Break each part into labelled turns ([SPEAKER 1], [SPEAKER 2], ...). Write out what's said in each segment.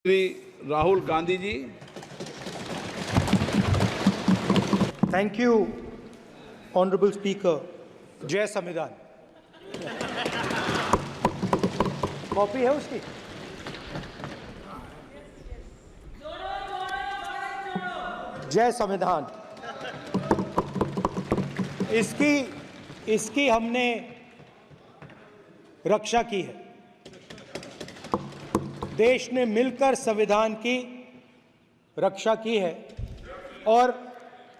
[SPEAKER 1] Shri Rahul Gandhi ji.
[SPEAKER 2] Thank you, Honorable Speaker. जय संविधान। Copy है उसकी? जय संविधान। इसकी हमने रक्षा की है। देश ने मिलकर संविधान की रक्षा की है और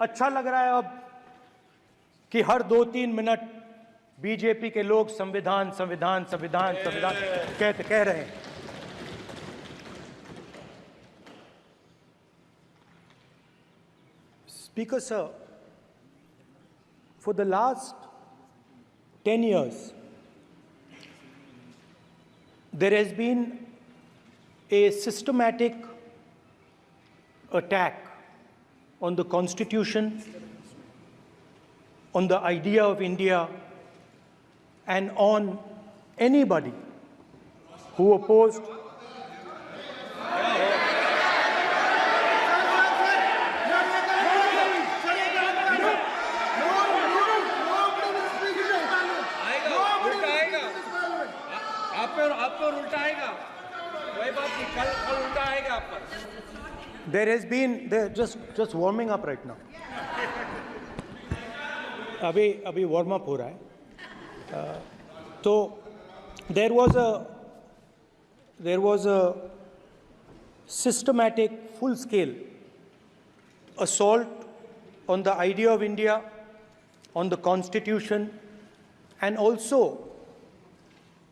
[SPEAKER 2] अच्छा लग रहा है अब कि हर 2-3 मिनट बीजेपी के लोग संविधान संविधान संविधान संविधान कह रहे हैं। Speaker sir, for the last 10 years, there has been a systematic attack on the Constitution, on the idea of India, and on anybody who opposed.
[SPEAKER 3] आप पर उल्टा आएगा, कोई बात नहीं, कल उल्टा आएगा आप पर।
[SPEAKER 2] There has been just warming up right now. अभी वार्म अप हो रहा है। तो there was a systematic, full-scale assault on the idea of India, on the Constitution, and also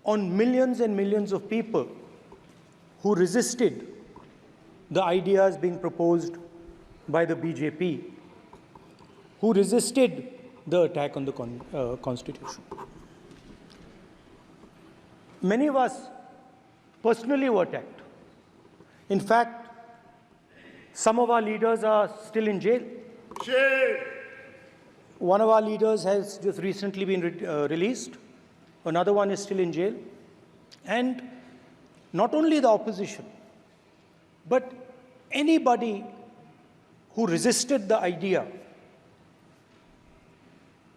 [SPEAKER 2] on millions and millions of people who resisted the ideas being proposed by the BJP, who resisted the attack on the Constitution. Many of us personally were attacked. In fact, some of our leaders are still in jail. One of our leaders has just recently been released. Another one is still in jail. And not only the opposition, but anybody who resisted the idea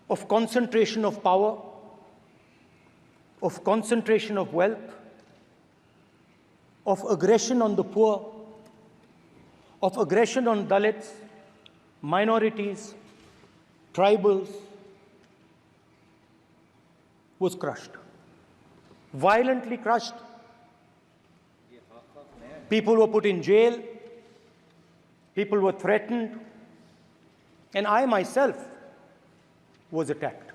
[SPEAKER 2] of concentration of power, of concentration of wealth, of aggression on the poor, of aggression on Dalits, minorities, tribals, was crushed, violently crushed. People were put in jail, people were threatened, and I myself was attacked.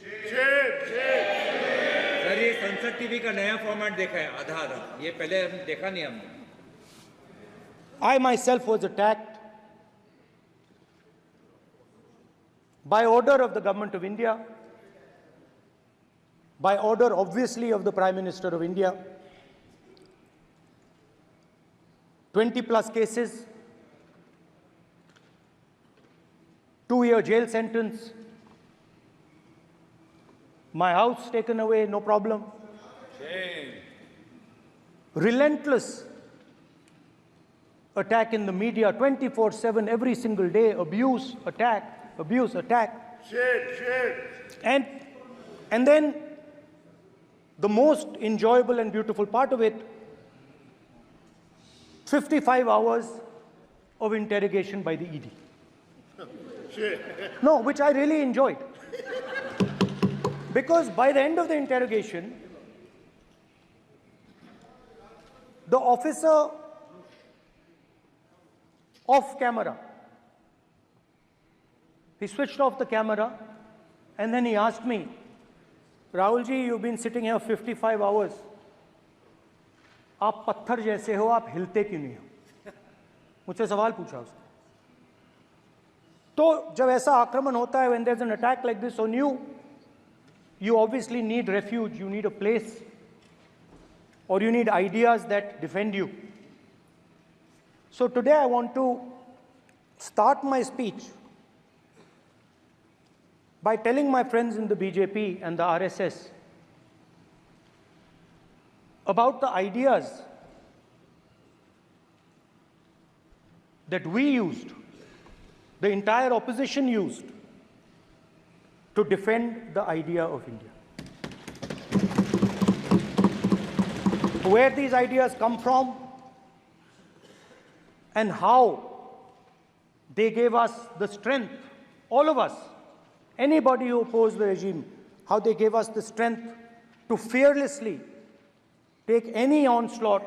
[SPEAKER 3] Sir, ये संसद TV का नया format देखा है, आधा आधा, ये पहले हम देखा नहीं हमने।
[SPEAKER 2] I myself was attacked by order of the Government of India, by order obviously of the Prime Minister of India. 20+ cases, 2-year jail sentence, my house taken away, no problem. Relentless attack in the media, 24/7, every single day, abuse, attack, abuse, attack. And then the most enjoyable and beautiful part of it, 55 hours of interrogation by the ED. No, which I really enjoyed. Because by the end of the interrogation, the officer off camera, he switched off the camera and then he asked me, Rahul ji, you've been sitting here 55 hours. आप पत्थर जैसे हो, आप हिलते क्यों नहीं हो? मुझसे सवाल पूछा उसने। तो जब ऐसा आक्रमण होता है, when there's an attack like this on you, you obviously need refuge, you need a place, or you need ideas that defend you. So today I want to start my speech by telling my friends in the BJP and the RSS about the ideas that we used, the entire opposition used, to defend the idea of India. Where these ideas come from and how they gave us the strength, all of us, anybody who opposed the regime, how they gave us the strength to fearlessly take any onslaught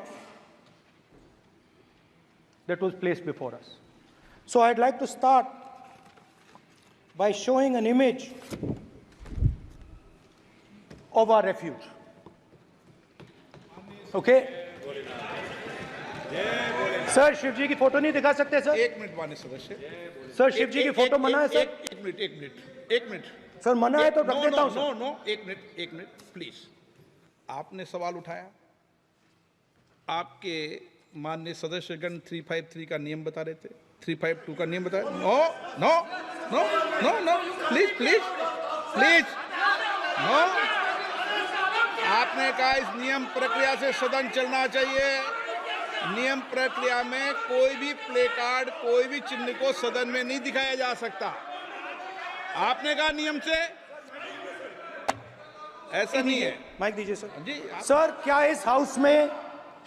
[SPEAKER 2] that was placed before us. So I'd like to start by showing an image of our refuge. Okay? Sir Shiv ji की photo नहीं दिखा सकते sir?
[SPEAKER 1] एक minute माननीय सदस्य।
[SPEAKER 2] Sir Shiv ji की photo मना है सर?
[SPEAKER 1] एक मिनट
[SPEAKER 2] सर मना है तो रख देता हूं सर।
[SPEAKER 1] नो एक मिनट प्लीज। आपने सवाल उठाया, आपके माननीय सदस्यगण 353 का नियम बता रहे थे, 352 का नियम बता रहे। No please no. आपने कहा इस नियम प्रक्रिया से सदन चलना चाहिए। नियम प्रक्रिया में कोई भी प्ले कार्ड, कोई भी चिन्ह को सदन में नहीं दिखाया जा सकता। आपने कहा नियम से, ऐसा नहीं है।
[SPEAKER 2] माइक दीजिए सर।
[SPEAKER 1] जी
[SPEAKER 2] सर क्या इस हाउस में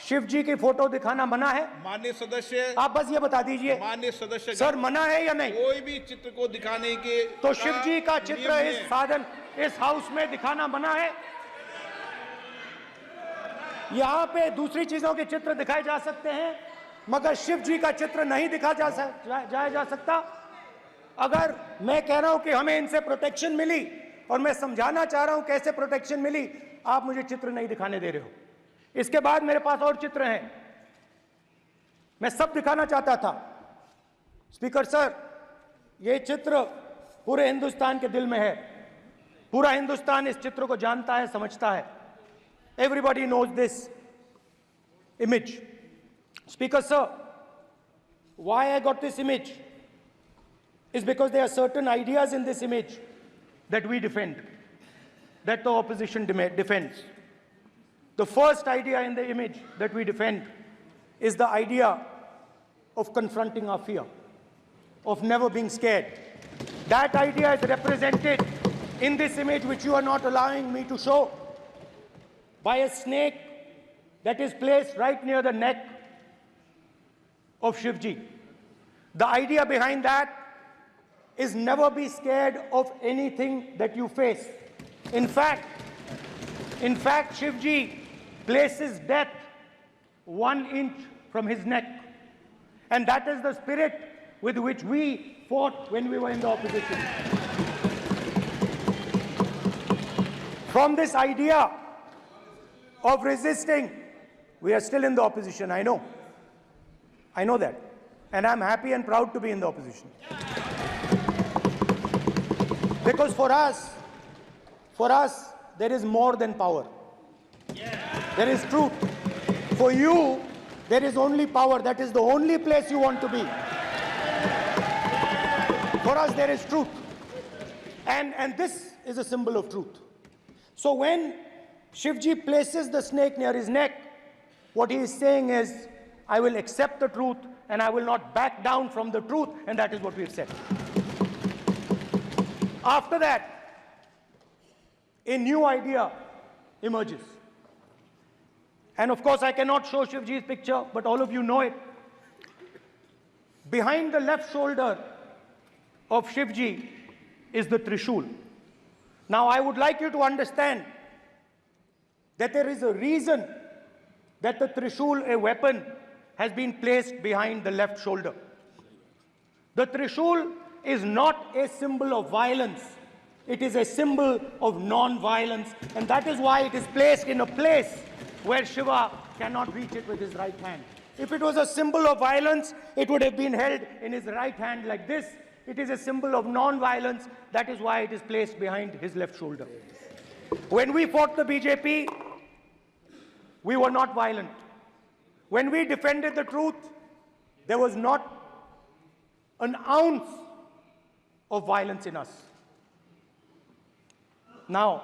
[SPEAKER 2] शिव जी की फोटो दिखाना मना है?
[SPEAKER 1] माननीय सदस्य,
[SPEAKER 2] आप बस ये बता दीजिए।
[SPEAKER 1] माननीय सदस्य
[SPEAKER 2] सर मना है या नहीं?
[SPEAKER 1] कोई भी चित्र को दिखाने के
[SPEAKER 2] तो शिव जी का चित्र
[SPEAKER 1] नियम
[SPEAKER 2] इस
[SPEAKER 1] है।
[SPEAKER 2] साधन इस हाउस में दिखाना मना है? यहाँ पे दूसरी चीजों के चित्र दिखाए जा सकते हैं, मगर शिव जी का चित्र नहीं दिखा जा सकता। अगर मैं कह रहा हूं कि हमें इनसे प्रोटेक्शन मिली और मैं समझाना चाह रहा हूं कैसे प्रोटेक्शन मिली, आप मुझे चित्र नहीं दिखाने दे रहे हो। इसके बाद मेरे पास और चित्र हैं, मैं सब दिखाना चाहता था। स्पीकर सर, ये चित्र पूरे हिंदुस्तान के दिल में है। पूरा हिंदुस्तान इस चित्र को जानता है, समझता है। Everybody knows this image. Speaker sir, why I got this image is because there are certain ideas in this image that we defend, that the opposition defends. The first idea in the image that we defend is the idea of confronting our fear, of never being scared. That idea is represented in this image, which you are not allowing me to show, by a snake that is placed right near the neck of Shivji. The idea behind that is never be scared of anything that you face. In fact, Shivji places death 1 inch from his neck. And that is the spirit with which we fought when we were in the opposition. From this idea of resisting, we are still in the opposition, I know. I know that. And I'm happy and proud to be in the opposition. Because for us, there is more than power. There is truth. For you, there is only power. That is the only place you want to be. For us, there is truth. And this is a symbol of truth. So when Shivji places the snake near his neck, what he is saying is, I will accept the truth and I will not back down from the truth, and that is what we've said. After that, a new idea emerges. And of course, I cannot show Shivji's picture, but all of you know it. Behind the left shoulder of Shivji is the Trishul. Now, I would like you to understand that there is a reason that the Trishul, a weapon, has been placed behind the left shoulder. The Trishul is not a symbol of violence. It is a symbol of non-violence, and that is why it is placed in a place where Shiva cannot reach it with his right hand. If it was a symbol of violence, it would have been held in his right hand like this. It is a symbol of non-violence. That is why it is placed behind his left shoulder. When we fought the BJP, we were not violent. When we defended the truth, there was not an ounce of violence in us. Now,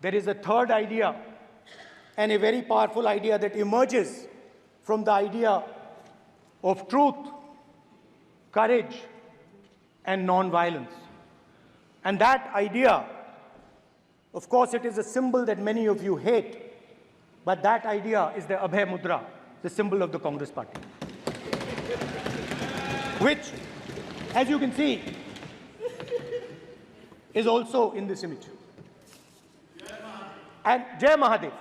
[SPEAKER 2] there is a third idea, and a very powerful idea that emerges from the idea of truth courage and non-violence. And that idea, of course, it is a symbol that many of you hate, but that idea is the Abhay Mudra, the symbol of the Congress Party, which, as you can see, is also in this image. And Jai Mahadev.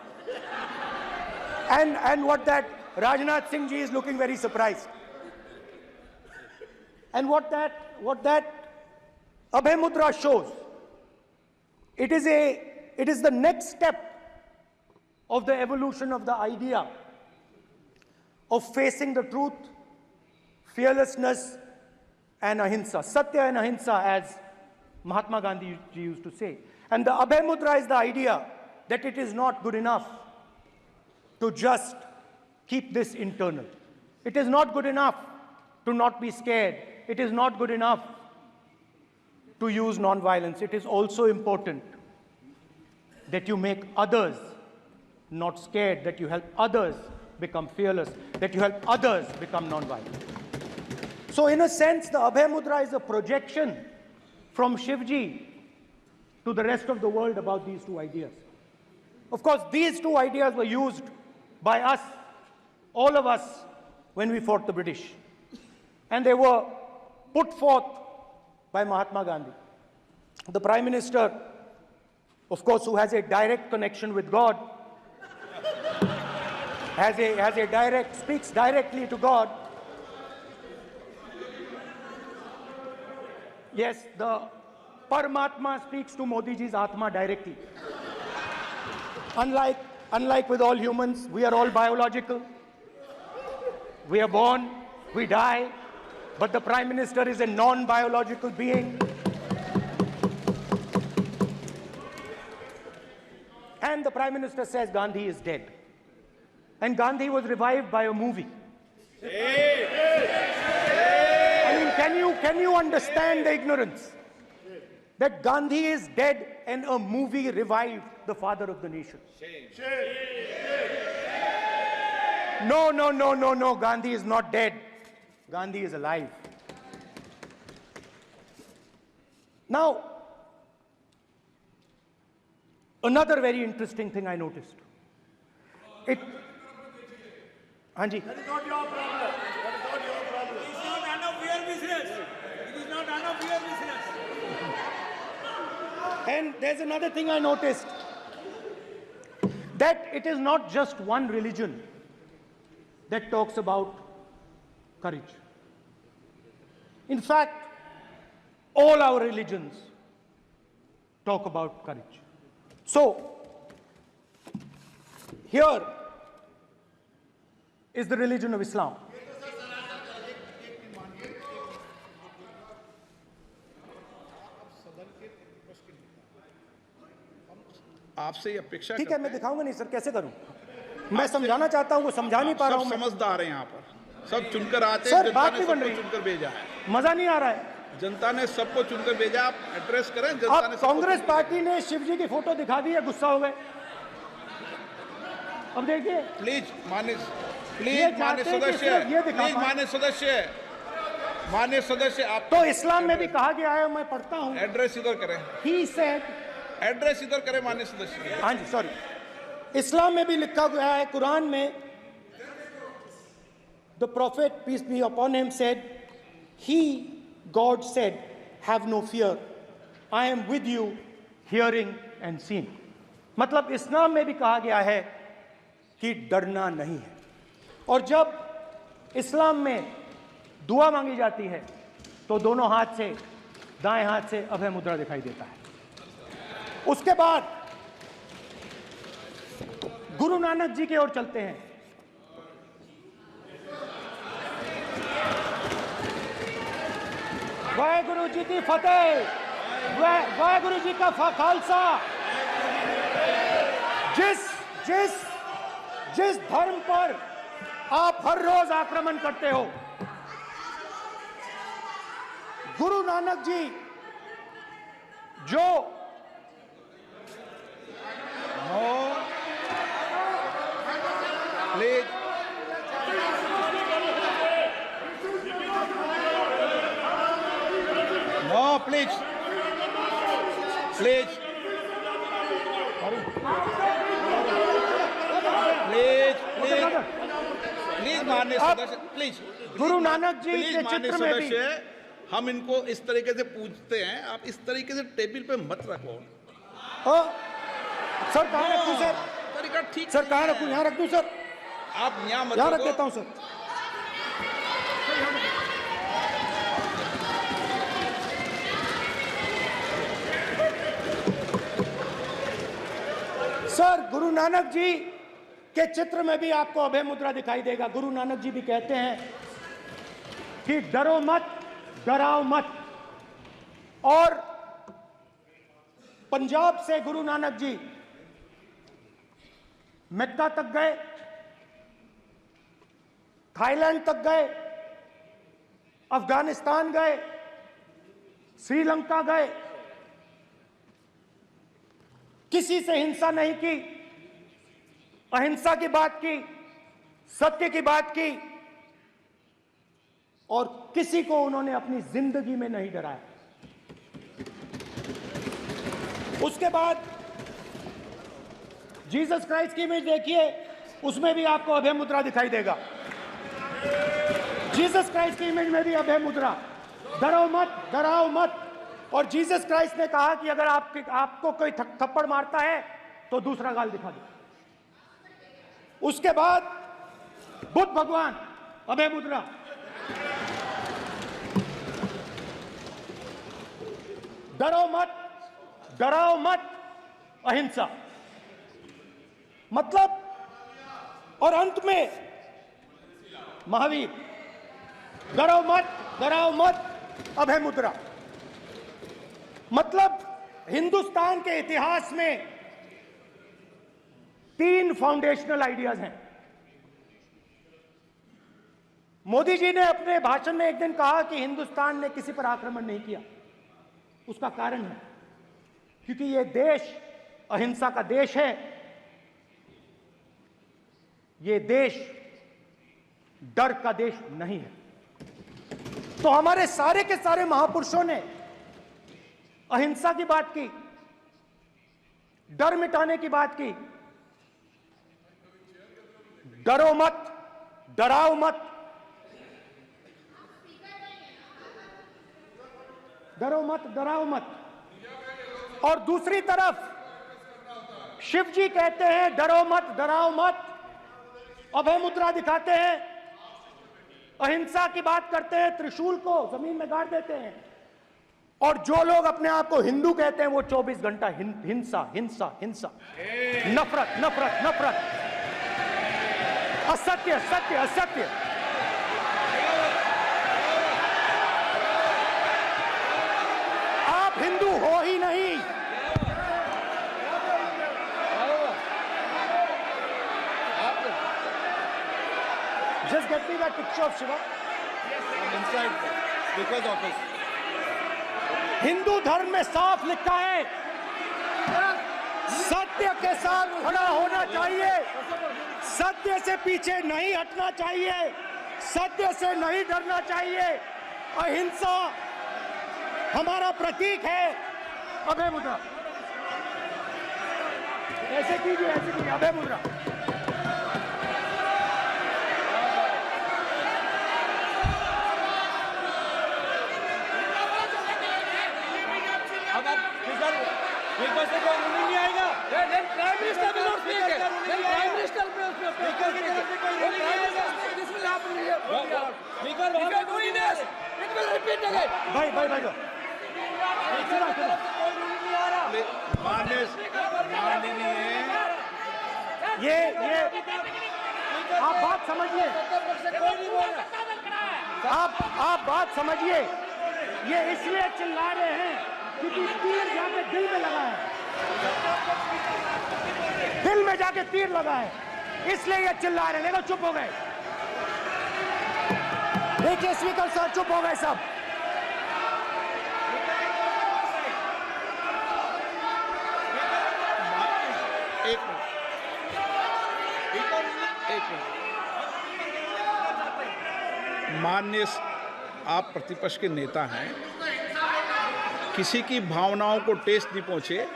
[SPEAKER 2] And what that Rajnath Singh ji is looking very surprised. And what that Abhay Mudra shows, it is the next step of the evolution of the idea of facing the truth, fearlessness, and ahimsa. Satya and ahimsa, as Mahatma Gandhi used to say. And the Abhay Mudra is the idea that it is not good enough to just keep this internal. It is not good enough to not be scared. It is not good enough to use non-violence. It is also important that you make others not scared, that you help others become fearless, that you help others become non-violent. So in a sense, the Abhay Mudra is a projection from Shivji to the rest of the world about these two ideas. Of course, these two ideas were used by us, all of us, when we fought the British. And they were put forth by Mahatma Gandhi. The Prime Minister, of course, who has a direct connection with God, speaks directly to God. Yes, the Paramatma speaks to Modi ji's Atma directly. Unlike with all humans, we are all biological. We are born, we die, but the Prime Minister is a non-biological being. And the Prime Minister says Gandhi is dead. And Gandhi was revived by a movie. I mean, can you understand the ignorance? That Gandhi is dead and a movie revived the father of the nation. No, Gandhi is not dead. Gandhi is alive. Now, another very interesting thing I noticed. Hanji.
[SPEAKER 4] That is not your problem. That is not your problem. It is not none of your business. It is not none of your business.
[SPEAKER 2] And there's another thing I noticed. That it is not just one religion that talks about courage. In fact, all our religions talk about courage. So, here is the religion of Islam.
[SPEAKER 1] आपसे ये अपेक्षा
[SPEAKER 2] ठीक है, मैं दिखाऊंगा नहीं sir, कैसे करूं? मैं समझाना चाहता हूं, वो समझा नहीं पा रहा हूं।
[SPEAKER 1] सब समझदार हैं यहाँ पर, सब चुनकर आते हैं।
[SPEAKER 2] सर,
[SPEAKER 1] जनता
[SPEAKER 2] बात
[SPEAKER 1] ने
[SPEAKER 2] नहीं बन
[SPEAKER 1] सबको
[SPEAKER 2] रही।
[SPEAKER 1] चुनकर भेजा है।
[SPEAKER 2] मजा नहीं आ रहा है।
[SPEAKER 1] जनता ने सबको चुनकर भेजा, आप एड्रेस करें। जनता ने
[SPEAKER 2] अब कांग्रेस पार्टी ने शिवजी की फोटो दिखा दी है, गुस्सा हो गए। अब देखिए,
[SPEAKER 1] प्लीज मान्य सदस्य आप
[SPEAKER 2] तो इस्लाम में भी कहा गया है, मैं पढ़ता हूं।
[SPEAKER 1] एड्रेस इधर करें।
[SPEAKER 2] He said,
[SPEAKER 1] एड्रेस इधर करें मान्य सदस्य।
[SPEAKER 2] हाँ जी, सॉरी। इस्लाम में भी लिखा गया है, कुरान में, the prophet, peace be upon him, said, God said, have no fear. I am with you, hearing and seeing. मतलब इस्लाम में भी कहा गया है कि डरना नहीं है। और जब इस्लाम में दुआ मांगी जाती है तो दोनों हाथ से, दाएं हाथ से अभय मुद्रा दिखाई देता है। उसके बाद गुरु नानक जी की ओर चलते हैं। वाहेगुरु जी की फतेह, वाहेगुरु जी का खालसा। जिस धर्म पर आप हर रोज आक्रमण करते हो, गुरु नानक जी जो
[SPEAKER 1] please please please please please please माननीय सदस्य, प्लीज
[SPEAKER 2] गुरु नानक जी
[SPEAKER 1] प्लीज
[SPEAKER 2] के
[SPEAKER 1] माननीय
[SPEAKER 2] चित्र में भी
[SPEAKER 1] सदस्य, हम इनको इस तरीके से पूछते हैं, आप इस तरीके से टेबल पे मत रखो।
[SPEAKER 2] सर कहाँ रखूं सर?
[SPEAKER 1] तरीका ठीक
[SPEAKER 2] सर कहाँ
[SPEAKER 1] नहीं
[SPEAKER 2] रखूं?
[SPEAKER 1] है।
[SPEAKER 2] यहाँ रख दूं सर?
[SPEAKER 1] आप यहाँ मत
[SPEAKER 2] यहाँ रख
[SPEAKER 1] रखो।
[SPEAKER 2] देता हूँ सर। सर गुरु नानक जी के चित्र में भी आपको अभय मुद्रा दिखाई देगा। गुरु नानक जी भी कहते हैं कि डरो मत, डराओ मत। और पंजाब से गुरु नानक जी मक्का तक गए, थाईलैंड तक गए, अफगानिस्तान गए, श्रीलंका गए, किसी से हिंसा नहीं की, अहिंसा की बात की, सत्य की बात की, और किसी को उन्होंने अपनी जिंदगी में नहीं डराया। उसके बाद जीसस क्राइस्ट की इमेज देखिए, उसमें भी आपको अभय मुद्रा दिखाई देगा। जीसस क्राइस्ट की इमेज में भी अभय मुद्रा, डरो मत, डराओ मत। और जीसस क्राइस्ट ने कहा कि अगर आपको कोई थप्पड़ मारता है तो दूसरा गाल दिखा दो। उसके बाद बुद्ध भगवान, अभय मुद्रा, डरो मत, डराओ मत, अहिंसा। मतलब, और अंत में महावीर, डरो मत, डराओ मत, अभय मुद्रा। मतलब हिंदुस्तान के इतिहास में 3 फाउंडेशनल आइडियाज हैं। मोदी जी ने अपने भाषण में एक दिन कहा कि हिंदुस्तान ने किसी पर आक्रमण नहीं किया। उसका कारण है क्योंकि यह देश अहिंसा का देश है, यह देश डर का देश नहीं है। तो हमारे सारे के सारे महापुरुषों ने अहिंसा की बात की, डर मिटाने की बात की। डरो मत, डराओ मत, डरो मत, डराओ मत। और दूसरी तरफ शिव जी कहते हैं डरो मत, डराओ मत, अभय मुद्रा दिखाते हैं, अहिंसा की बात करते हैं, त्रिशूल को जमीन में गाड़ देते हैं। और जो लोग अपने आप को हिंदू कहते हैं वो 24 घंटा हिंसा, हिंसा, हिंसा, नफरत, नफरत, नफरत, असत्य, सत्य, असत्य। आप हिंदू हो ही नहीं। Just get me that picture of Shiva.
[SPEAKER 1] inside because of his
[SPEAKER 2] Hindu धर्म में साफ लिखा है, सत्य के साथ खड़ा होना चाहिए, सत्य से पीछे नहीं हटना चाहिए, सत्य से नहीं डरना चाहिए। अहिंसा हमारा प्रतीक है। अभय मुद्रा ऐसे कीजिए, ऐसे कीजिए, अभय मुद्रा।
[SPEAKER 3] बिल्कुल से कोई नहीं आएगा।
[SPEAKER 4] Prime Minister will not speak. Then Prime Minister will speak. This will happen here. If you are doing this, it will repeat again.
[SPEAKER 2] भाई भाई भाई चला चला।
[SPEAKER 1] माननीय
[SPEAKER 2] ये आप बात समझिए, आप बात समझिए। ये इसलिए चिल्ला रहे हैं क्योंकि तीर जाके दिल में लगा है, दिल में जाके तीर लगा है, इसलिए ये चिल्ला रहे हैं। देखो चुप हो गए, देखिए स्पीकर साहब चुप हो गए सब।
[SPEAKER 1] एक मिनट, माननीय आप प्रतिपक्ष के नेता हैं, किसी की भावनाओं को ठेस नहीं पहुंचे।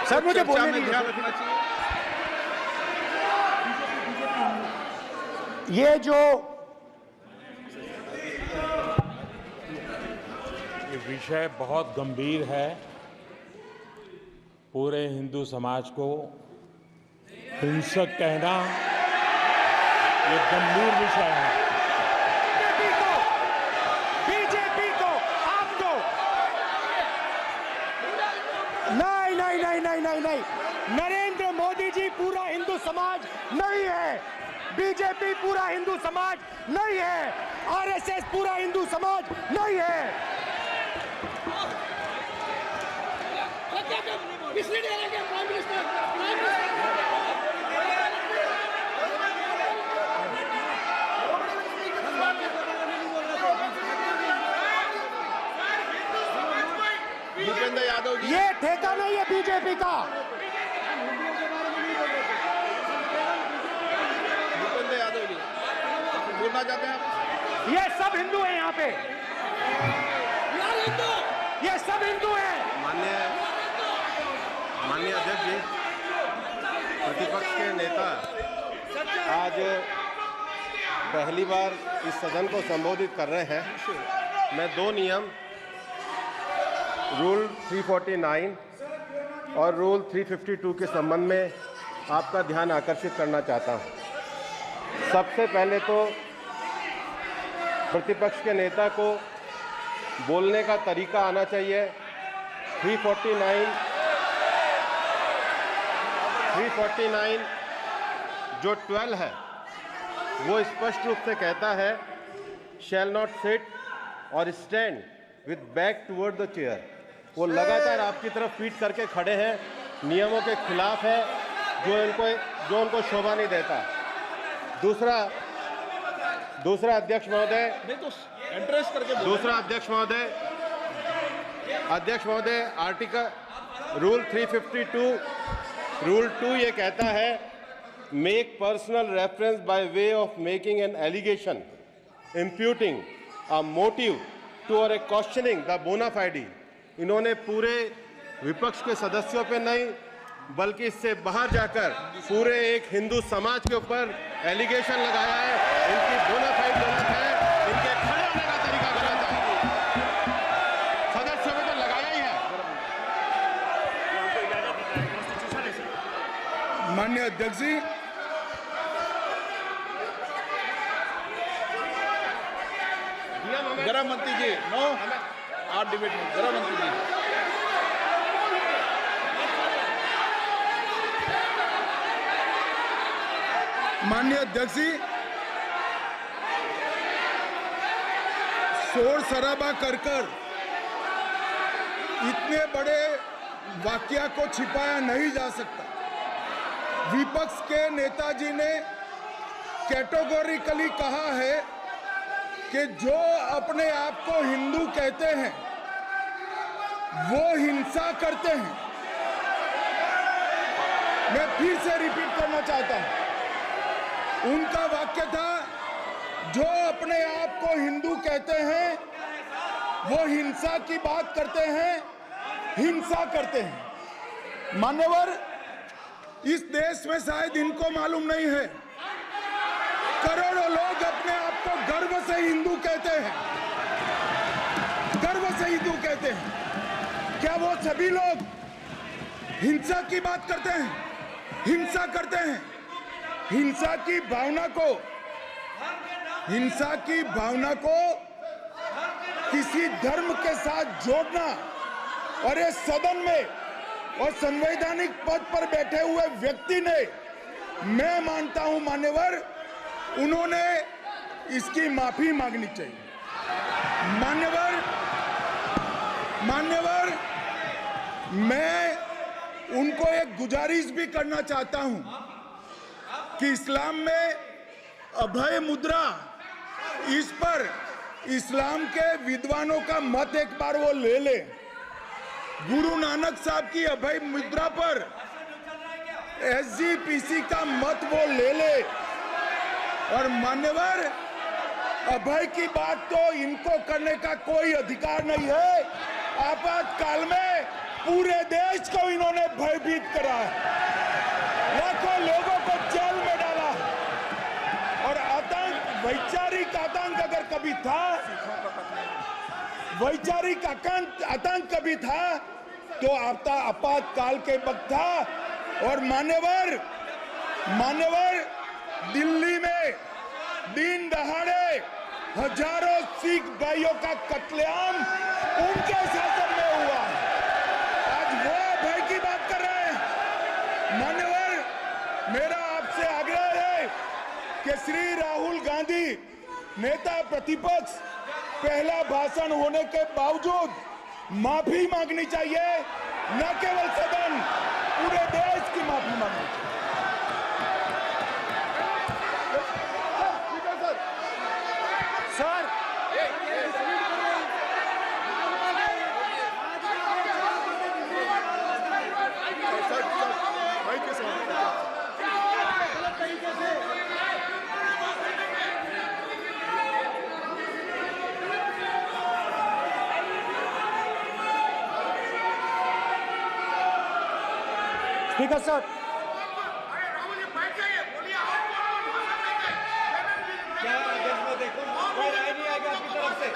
[SPEAKER 2] सर मुझे
[SPEAKER 1] चर्चा
[SPEAKER 2] बोलने
[SPEAKER 1] में
[SPEAKER 2] दीजिए।
[SPEAKER 1] ध्यान रखना चाहिए।
[SPEAKER 2] ये
[SPEAKER 5] विषय बहुत गंभीर है। पूरे हिंदू समाज को हिंसक कहना ये गंभीर विषय है।
[SPEAKER 2] बीजेपी को आपको नहीं, नरेंद्र मोदी जी पूरा हिंदू समाज नहीं है, बीजेपी पूरा हिंदू समाज नहीं है, आरएसएस पूरा हिंदू समाज नहीं है।
[SPEAKER 1] भूपेंद्र यादव जी,
[SPEAKER 2] ये ठेका नहीं है बीजेपी का।
[SPEAKER 1] भूपेंद्र यादव जी बोलना चाहते हैं आप?
[SPEAKER 2] ये सब हिंदू हैं यहाँ पे, ये सब हिंदू हैं।
[SPEAKER 6] माननीय अध्यक्ष जी, प्रतिपक्ष के नेता आज पहली बार इस सदन को संबोधित कर रहे हैं। मैं दो नियम रूल 349 और रूल 352 के संबंध में आपका ध्यान आकर्षित करना चाहता हूं। सबसे पहले तो प्रतिपक्ष के नेता को बोलने का तरीका आना चाहिए। 349 जो 12 है वो स्पष्ट रूप से कहता है शैल नॉट सिट और stand with back toward the chair. वो लगातार आपकी तरफ पीठ करके खड़े हैं, नियमों के खिलाफ है, जो उनको शोभा नहीं देता। दूसरा अध्यक्ष महोदय,
[SPEAKER 1] नहीं तो एड्रेस करके बोलो।
[SPEAKER 6] दूसरा अध्यक्ष महोदय आर्टिकल रूल 352 रूल 2 ये कहता है make personal reference by way of making an allegation imputing a motive to और ए क्वेश्चनिंग द बोना फाइडी। इन्होंने पूरे विपक्ष के सदस्यों पे नहीं बल्कि इससे बाहर जाकर पूरे एक हिंदू समाज के ऊपर एलिगेशन लगाया है। इनकी बोना फाइड गलत है, इनके खड़े होने का तरीका गलत है। सदस्यों में तो लगाया ही है।
[SPEAKER 1] माननीय अध्यक्ष जी, गृह मंत्री जी, नो आप डिबेट में गृह मंत्री जी।
[SPEAKER 7] माननीय अध्यक्ष जी, शोर शराबा कर इतने बड़े वाकया को छिपाया नहीं जा सकता। विपक्ष के नेताजी ने कैटेगोरिकली कहा है कि जो अपने आप को हिंदू कहते हैं वो हिंसा करते हैं। मैं फिर से रिपीट करना चाहता हूं, उनका वाक्य था जो अपने आप को हिंदू कहते हैं वो हिंसा की बात करते हैं, हिंसा करते हैं। मान्यवर, इस देश में शायद इनको मालूम नहीं है, करोड़ों लोग अपने आप को गर्व से हिंदू कहते हैं, गर्व से हिंदू कहते हैं। क्या वो सभी लोग हिंसा की बात करते हैं, हिंसा करते हैं? हिंसा की भावना को किसी धर्म के साथ जोड़ना और इस सदन में और संवैधानिक पद पर बैठे हुए व्यक्ति ने, मैं मानता हूं मान्यवर, उन्होंने इसकी माफी मांगनी चाहिए। मान्यवर, मैं उनको एक गुजारिश भी करना चाहता हूं कि इस्लाम में अभय मुद्रा, इस पर इस्लाम के विद्वानों का मत एक बार वो ले ले। गुरु नानक साहब की अभय मुद्रा पर SGPC का मत वो ले ले। और मान्यवर, अभय की बात तो इनको करने का कोई अधिकार नहीं है, आपातकाल में पूरे देश को इन्होंने भयभीत करा है, लाखों लोगों को जेल में डाला और आतंक, वैचारिक आतंक अगर कभी था, वैचारिक आतंक कभी था तो आपातकाल के वक्त था। और मान्यवर दिल्ली में दिन दहाड़े हजारों सिख भाइयों का कत्लेआम उनके शासन में हुआ। आज वो भय की बात कर रहे हैं। मान्यवर, मेरा आपसे आग्रह है कि श्री राहुल गांधी नेता प्रतिपक्ष पहला भाषण होने के बावजूद माफी मांगनी चाहिए, न केवल सदन, पूरे देश की माफी मांगनी चाहिए।
[SPEAKER 2] सर, स्पीकर सर,
[SPEAKER 3] क्या आदेश में देखो कोई राय नहीं आएगा आपकी तरफ से,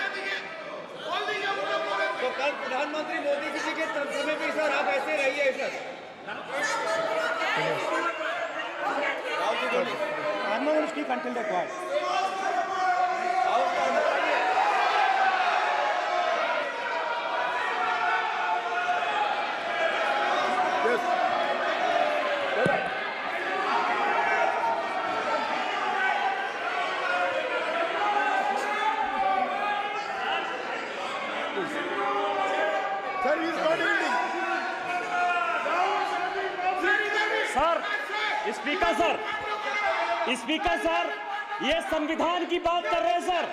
[SPEAKER 3] तो कल प्रधानमंत्री मोदी जी के समय भी सर आप ऐसे रहिए sir.
[SPEAKER 2] I'm not going to speak until they're quiet.
[SPEAKER 8] Speaker sir, ये संविधान की बात कर रहे हैं सर,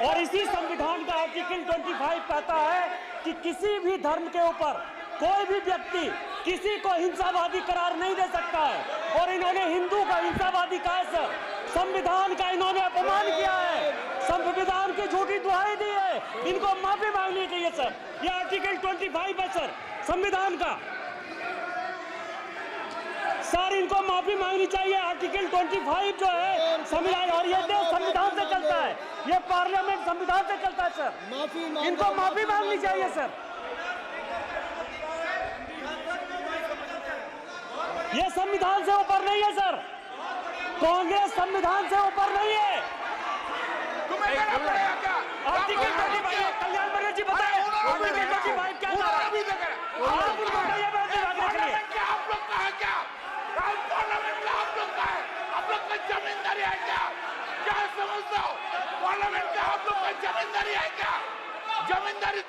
[SPEAKER 8] और इसी संविधान का आर्टिकल 25 कहता है कि किसी भी धर्म के ऊपर कोई भी व्यक्ति किसी को हिंसावादी करार नहीं दे सकता है, और इन्होंने हिंदू का हिंसावादी कहा है सर। संविधान का इन्होंने अपमान किया है, संविधान की झूठी दुहाई दी है, इनको माफी मांगनी चाहिए सर। ये आर्टिकल 25 है सर संविधान का, सर इनको माफी मांगनी चाहिए। आर्टिकल 25 जो है संविधान, और ये देश संविधान से चलता है, ये पार्लियामेंट संविधान से चलता है सर, इनको माफी मांगनी चाहिए सर। ये संविधान से ऊपर नहीं है सर, कांग्रेस संविधान से ऊपर नहीं है। आर्टिकल 25 कल्याण बनर्जी बताए आर्टिकल 25 क्या था? आप उनको कहिए बैठने भागने के लिए।
[SPEAKER 4] आप लोग का जमींदारी है क्या? क्या समझते हो? पार्लियामेंट का आप लोग का जमींदारी है क्या? जमींदारी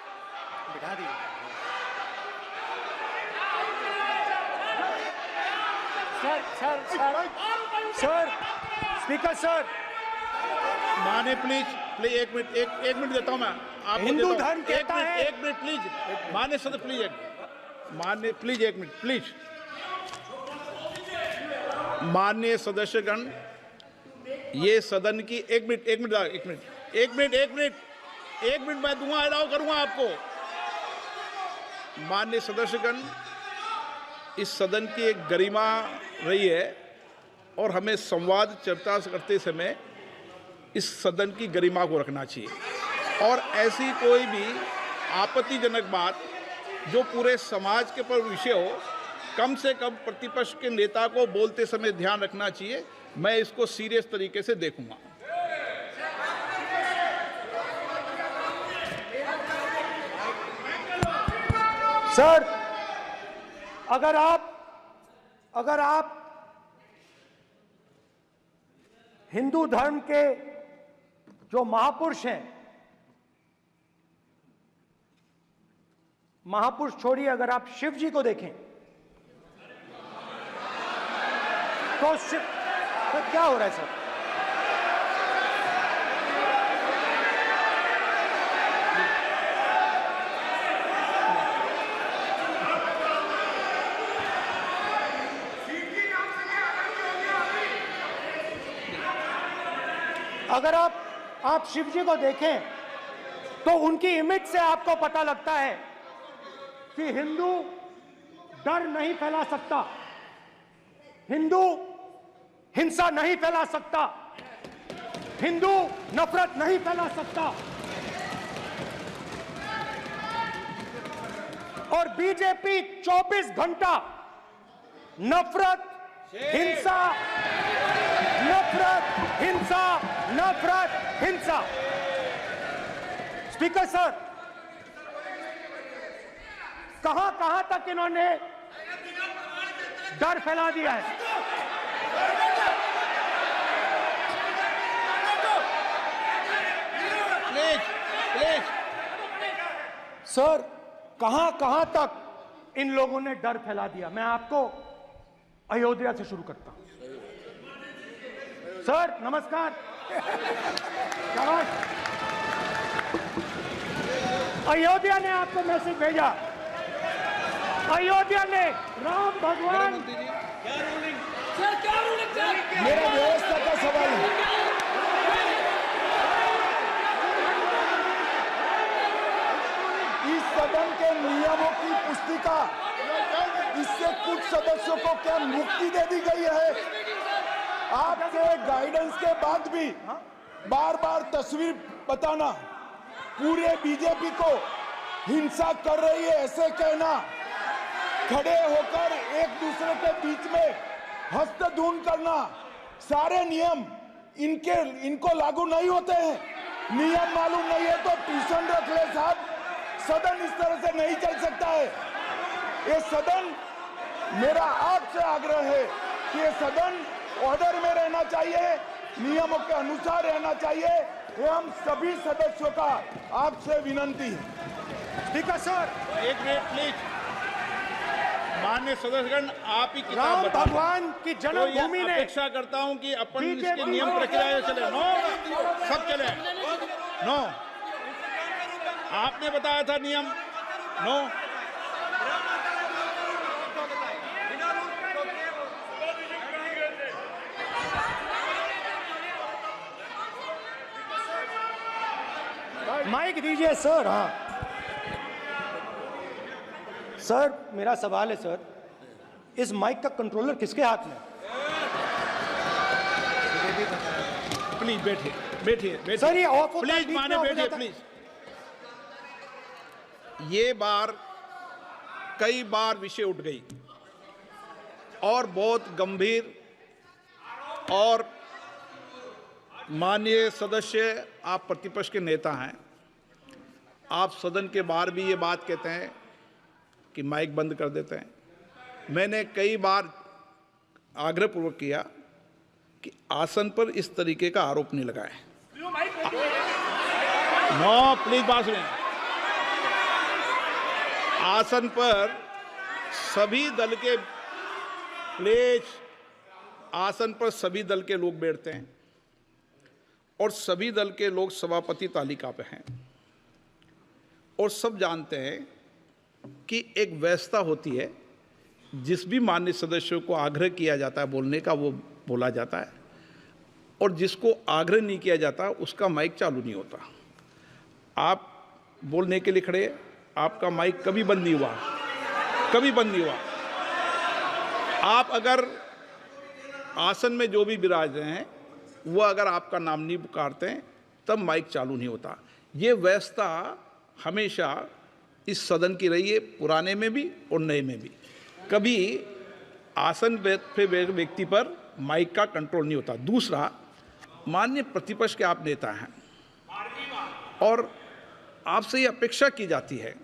[SPEAKER 4] बिठा दी।
[SPEAKER 2] सर, स्पीकर सर,
[SPEAKER 1] माने प्लीज एक मिनट देता हूं मैं आपको।
[SPEAKER 2] हिंदू धर्म कहता है,
[SPEAKER 1] एक मिनट प्लीज, माने सदस्य प्लीज एक मिनट प्लीज। माननीय सदस्यगण, ये सदन की एक मिनट मैं दूंगा, अलाउ करूंगा आपको। माननीय सदस्यगण, इस सदन की एक गरिमा रही है और हमें संवाद चर्चा करते समय इस सदन की गरिमा को रखना चाहिए, और ऐसी कोई भी आपत्तिजनक बात जो पूरे समाज के पर विषय हो, कम से कम प्रतिपक्ष के नेता को बोलते समय ध्यान रखना चाहिए। मैं इसको सीरियस तरीके से देखूंगा।
[SPEAKER 2] सर, अगर आप हिंदू धर्म के जो महापुरुष हैं, महापुरुष छोड़िए, अगर आप शिव जी को देखें तो क्या हो रहा है सर? अगर आप शिव जी को देखें तो उनकी इमेज से आपको पता लगता है कि हिंदू डर नहीं फैला सकता, हिंदू हिंसा नहीं फैला सकता, हिंदू नफरत नहीं फैला सकता। और बीजेपी 24 घंटा नफरत, हिंसा, नफरत, हिंसा, नफरत, हिंसा। स्पीकर सर, कहां तक इन्होंने डर फैला दिया है?
[SPEAKER 1] प्लीज
[SPEAKER 2] सर, कहां तक इन लोगों ने डर फैला दिया? मैं आपको अयोध्या से शुरू करता हूं। सर नमस्कार। शाबाश। अयोध्या ने आपको मैसेज भेजा, अयोध्या ने राम भगवान।
[SPEAKER 7] मेरा व्यवस्था का सवाल है। इस सदन के नियमों की पुस्तिका, इससे कुछ सदस्यों को क्या मुक्ति दे दी गई है? आपके गाइडेंस के बाद भी बार बार तस्वीर बताना, पूरे बीजेपी को हिंसा कर रही है ऐसे कहना, खड़े होकर एक दूसरे के बीच में हस्तधून करना, सारे नियम इनको लागू नहीं होते हैं। नियम मालूम नहीं है तो ट्यूशन रख ले साहब। सदन इस तरह से नहीं चल सकता है। ये सदन, मेरा आपसे आग्रह है कि ये सदन ऑर्डर में रहना चाहिए, नियमों के अनुसार रहना चाहिए। ये हम सभी सदस्यों का आपसे विनंती है।
[SPEAKER 2] स्पीकर सर,
[SPEAKER 1] एक मिनट प्लीज। माननीय सदस्यगण, आप ही किताब
[SPEAKER 2] राम
[SPEAKER 1] बताओ।
[SPEAKER 2] भगवान की जन्मभूमि ने
[SPEAKER 1] अपेक्षा करता हूं कि अपन
[SPEAKER 2] बीजेपी
[SPEAKER 1] इसके नियम प्रक्रिया चले। नो, सब चले। नो, आपने बताया था नियम। नो,
[SPEAKER 2] माइक दीजिए सर। हाँ सर, मेरा सवाल है सर, इस माइक का कंट्रोलर किसके हाथ में?
[SPEAKER 1] प्लीज बैठिए, बैठिए
[SPEAKER 2] सर ये ऑफ होता है,
[SPEAKER 1] प्लीज,
[SPEAKER 2] बीच में
[SPEAKER 1] माने
[SPEAKER 2] ऑफ हो
[SPEAKER 1] बैठिए
[SPEAKER 2] जाता है।
[SPEAKER 1] प्लीज। ये बार कई बार विषय उठ गई और बहुत गंभीर, और माननीय सदस्य, आप प्रतिपक्ष के नेता हैं, आप सदन के बाहर भी ये बात कहते हैं कि माइक बंद कर देते हैं। मैंने कई बार आग्रहपूर्वक किया कि आसन पर इस तरीके का आरोप नहीं लगाएं। नो, प्लीज बात सुनिए। आसन पर सभी दल के, प्लीज, आसन पर सभी दल के लोग बैठते हैं और सभी दल के लोग सभापति तालिका पे हैं और सब जानते हैं कि एक व्यवस्था होती है, जिस भी माननीय सदस्यों को आग्रह किया जाता है बोलने का वो बोला जाता है, और जिसको आग्रह नहीं किया जाता उसका माइक चालू नहीं होता। आप बोलने के लिए खड़े, आपका माइक कभी बंद नहीं हुआ, कभी बंद नहीं हुआ। आप अगर आसन में जो भी विराज रहे हैं वो अगर आपका नाम नहीं पुकारते हैं तब माइक चालू नहीं होता। ये व्यवस्था हमेशा इस सदन की रही है, पुराने में भी और नए में भी। कभी आसन पे व्यक्ति पर माइक का कंट्रोल नहीं होता। दूसरा, माननीय प्रतिपक्ष के आप नेता हैं और आपसे ये अपेक्षा की जाती है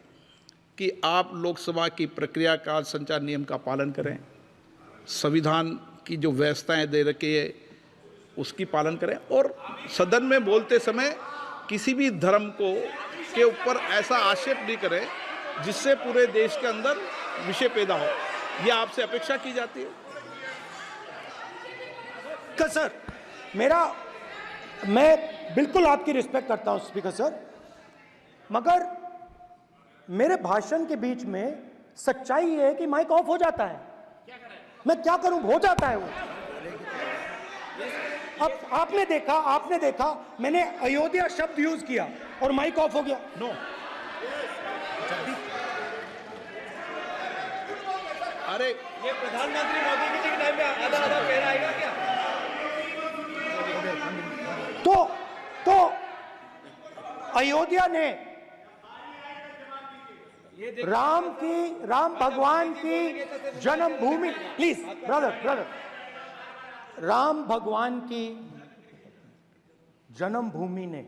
[SPEAKER 1] कि आप लोकसभा की प्रक्रिया का, संचार नियम का पालन करें, संविधान की जो व्यवस्थाएं दे रखी है उसकी पालन करें, और सदन में बोलते समय किसी भी धर्म को के ऊपर ऐसा आक्षेप नहीं करें जिससे पूरे देश के अंदर विषय पैदा हो। ये आपसे अपेक्षा की जाती है।
[SPEAKER 2] सर, मैं बिल्कुल आपकी रिस्पेक्ट करता हूं स्पीकर सर, मगर मेरे भाषण के बीच में सच्चाई ये है कि माइक ऑफ हो जाता है। मैं क्या करूं, हो जाता है वो। अब आपने देखा मैंने अयोध्या शब्द यूज किया और माइक ऑफ हो गया।
[SPEAKER 1] नो, अरे
[SPEAKER 3] ये प्रधानमंत्री मोदी जी के टाइम पे आधा आधा पैर आएगा क्या?
[SPEAKER 2] तो अयोध्या ने राम भगवान की जन्मभूमि, प्लीज ब्रदर, राम भगवान की जन्मभूमि ने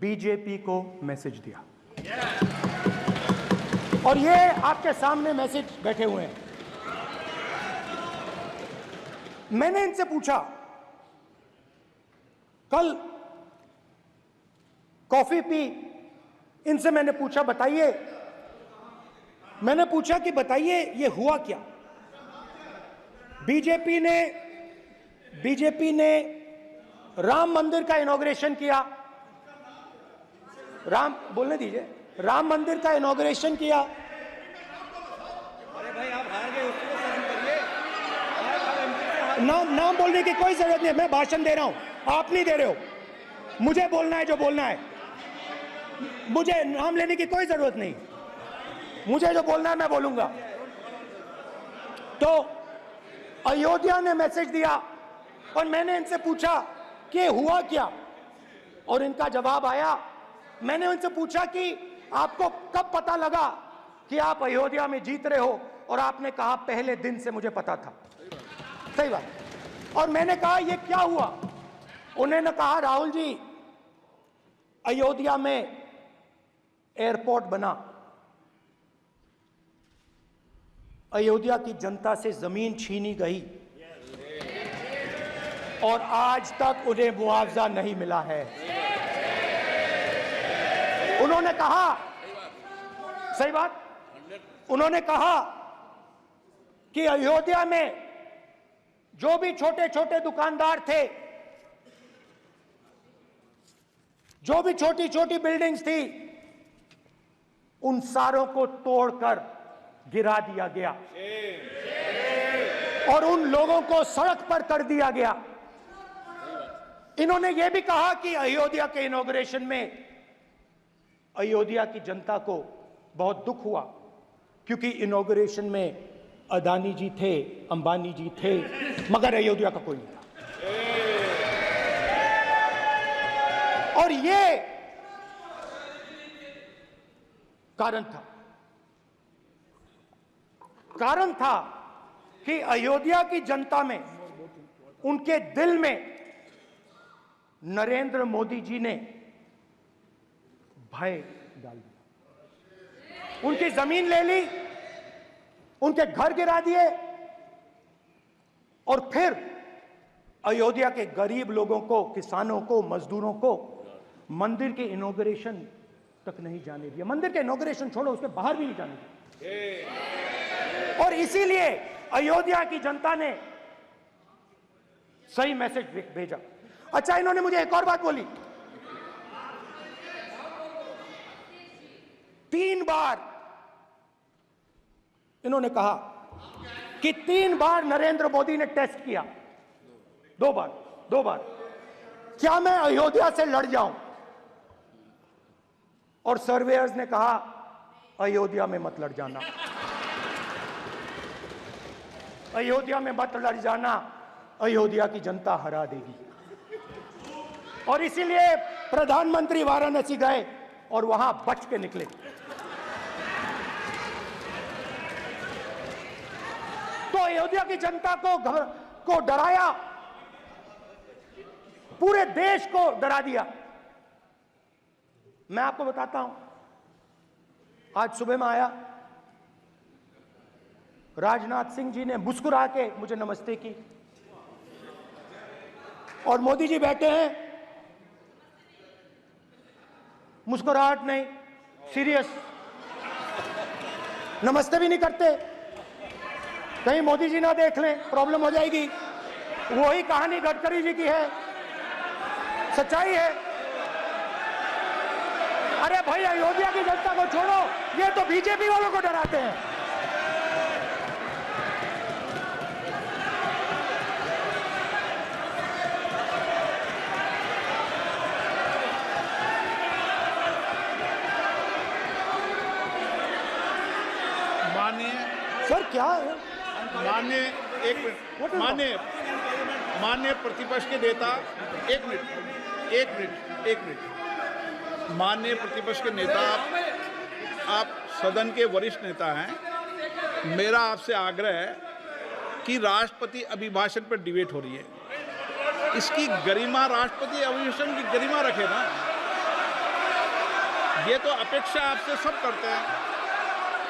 [SPEAKER 2] बीजेपी को मैसेज दिया, और ये आपके सामने मैसेज बैठे हुए हैं। मैंने इनसे पूछा, कल कॉफी पी, इनसे मैंने पूछा बताइए, कि बताइए ये हुआ क्या? बीजेपी ने राम मंदिर का इनॉग्रेशन किया, बोलने दीजिए, राम मंदिर का इनॉग्रेशन किया।
[SPEAKER 3] अरे भाई आप हार गए, उसको शर्म करिए।
[SPEAKER 2] नाम बोलने की कोई जरूरत नहीं है, मैं भाषण दे रहा हूं, आप नहीं दे रहे हो। मुझे बोलना है जो बोलना है, मुझे नाम लेने की कोई जरूरत नहीं, मुझे जो बोलना है मैं बोलूंगा। तो अयोध्या ने मैसेज दिया और मैंने इनसे पूछा कि हुआ क्या, और इनका जवाब आया। मैंने उनसे पूछा कि आपको कब पता लगा कि आप अयोध्या में जीत रहे हो, और आपने कहा पहले दिन से मुझे पता था। सही बात। और मैंने कहा ये क्या हुआ? उन्होंने कहा राहुल जी, अयोध्या में एयरपोर्ट बना, अयोध्या की जनता से जमीन छीनी गई और आज तक उन्हें मुआवजा नहीं मिला है। उन्होंने कहा, सही बात, उन्होंने कहा कि अयोध्या में जो भी छोटे छोटे दुकानदार थे, जो भी छोटी छोटी बिल्डिंग्स थी, उन सारों को तोड़कर गिरा दिया गया और उन लोगों को सड़क पर कर दिया गया। इन्होंने यह भी कहा कि अयोध्या के इनॉग्रेशन में अयोध्या की जनता को बहुत दुख हुआ, क्योंकि इनॉग्रेशन में अदानी जी थे, अंबानी जी थे, मगर अयोध्या का कोई नहीं था। और ये कारण था कि अयोध्या की जनता में, उनके दिल में नरेंद्र मोदी जी ने भय डाल दिया। उनकी जमीन ले ली, उनके घर गिरा दिए, और फिर अयोध्या के गरीब लोगों को, किसानों को, मजदूरों को मंदिर के इनॉग्रेशन तक नहीं जाने दिया। मंदिर के इनॉग्रेशन छोड़ो, उसके बाहर भी नहीं जाने दिया। और इसीलिए अयोध्या की जनता ने सही मैसेज भेजा। अच्छा, इन्होंने मुझे एक और बात बोली, 3 बार इन्होंने कहा कि 3 बार नरेंद्र मोदी ने टेस्ट किया, 2 बार क्या मैं अयोध्या से लड़ जाऊं? और सर्वेयर्स ने कहा अयोध्या में मत लड़ जाना, अयोध्या में मत लड़ जाना, अयोध्या की जनता हरा देगी। और इसीलिए प्रधानमंत्री वाराणसी गए और वहां बच के निकले। तो अयोध्या की जनता को डराया, पूरे देश को डरा दिया। मैं आपको बताता हूं, आज सुबह में आया, राजनाथ सिंह जी ने मुस्कुरा के मुझे नमस्ते की, और मोदी जी बैठे हैं, मुस्कुराहट नहीं, सीरियस, नमस्ते भी नहीं करते, कहीं मोदी जी ना देख लें, प्रॉब्लम हो जाएगी। वही कहानी गडकरी जी की है, सच्चाई है। अरे भाई, अयोध्या की जनता को छोड़ो, ये तो बीजेपी वालों को डराते हैं।
[SPEAKER 1] माननीय
[SPEAKER 2] क्या
[SPEAKER 1] माननीय एक मिनट माननीय प्रतिपक्ष के नेता एक मिनट माननीय प्रतिपक्ष के नेता आप सदन के वरिष्ठ नेता हैं। मेरा आपसे आग्रह है कि राष्ट्रपति अभिभाषण पर डिबेट हो रही है, इसकी गरिमा, राष्ट्रपति अभिभाषण की गरिमा रखे ना। ये तो अपेक्षा आपसे सब करते हैं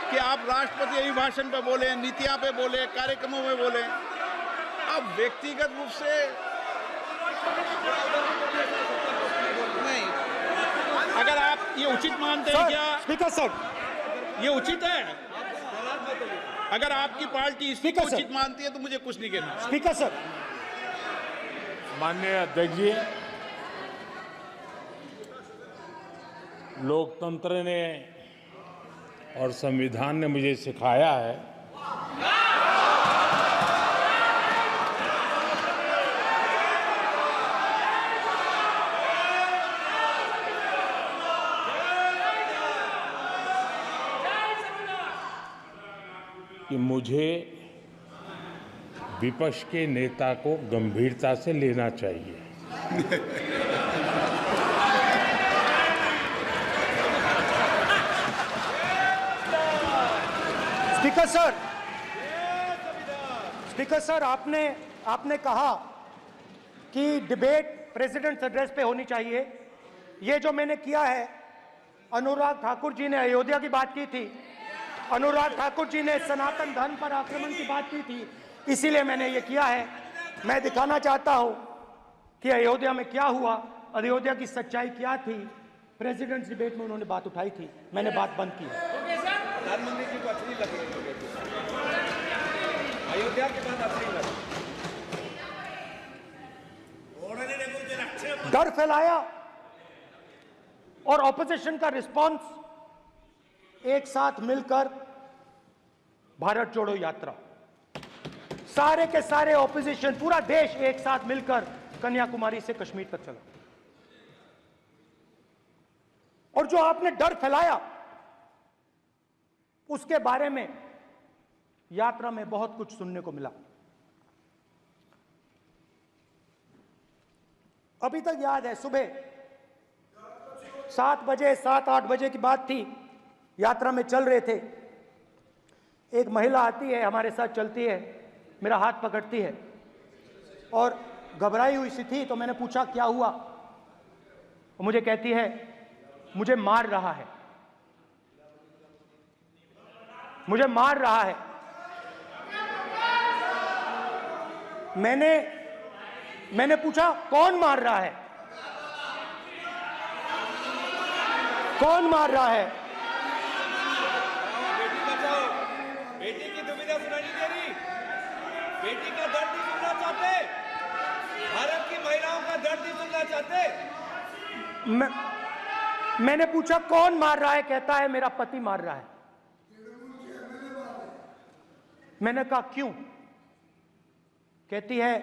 [SPEAKER 1] कि आप राष्ट्रपति अभिभाषण पे बोले, नीतियां पे बोले, कार्यक्रमों में बोले। अब व्यक्तिगत रूप से नहीं, अगर आप ये उचित मानते हैं क्या?
[SPEAKER 2] स्पीकर सर,
[SPEAKER 1] ये उचित है? अगर आपकी पार्टी इसको उचित मानती है तो मुझे कुछ नहीं कहना।
[SPEAKER 2] स्पीकर सर,
[SPEAKER 5] माननीय अध्यक्ष जी, लोकतंत्र ने और संविधान ने मुझे सिखाया है कि मुझे विपक्ष के नेता को गंभीरता से लेना चाहिए।
[SPEAKER 2] स्पीकर सर, आपने कहा कि डिबेट प्रेसिडेंट्स एड्रेस पे होनी चाहिए। ये जो मैंने किया है, अनुराग ठाकुर जी ने अयोध्या की बात की थी, अनुराग ठाकुर जी ने सनातन धर्म पर आक्रमण की बात की थी, इसीलिए मैंने ये किया है। मैं दिखाना चाहता हूं कि अयोध्या में क्या हुआ, अयोध्या की सच्चाई क्या थी। प्रेसिडेंट्स डिबेट में उन्होंने बात उठाई थी, मैंने बात बंद की है।
[SPEAKER 3] प्रधानमंत्री जी को अच्छी लगी अयोध्या के बाद अच्छी लगी,
[SPEAKER 2] डर फैलाया और ऑपोजिशन का रिस्पांस एक साथ मिलकर भारत जोड़ो यात्रा, सारे के सारे ऑपोजिशन, पूरा देश एक साथ मिलकर कन्याकुमारी से कश्मीर तक चला। और जो आपने डर फैलाया उसके बारे में यात्रा में बहुत कुछ सुनने को मिला। अभी तक याद है, सुबह 7 बजे 7-8 बजे की बात थी, यात्रा में चल रहे थे, एक महिला आती है, हमारे साथ चलती है, मेरा हाथ पकड़ती है और घबराई हुई सी थी। तो मैंने पूछा क्या हुआ, वो मुझे कहती है मुझे मार रहा है, मुझे मार रहा है। मैंने पूछा कौन मार रहा है, कौन मार रहा है?
[SPEAKER 3] बेटी बचाओ, बेटी की दुविधा सुनाई नहीं दे रही, बेटी का दर्द नहीं सुनना चाहते, भारत की महिलाओं का दर्द नहीं सुनना चाहते।
[SPEAKER 2] मैंने पूछा कौन मार रहा है, कहता है मेरा पति मार रहा है। मैंने कहा क्यों? कहती है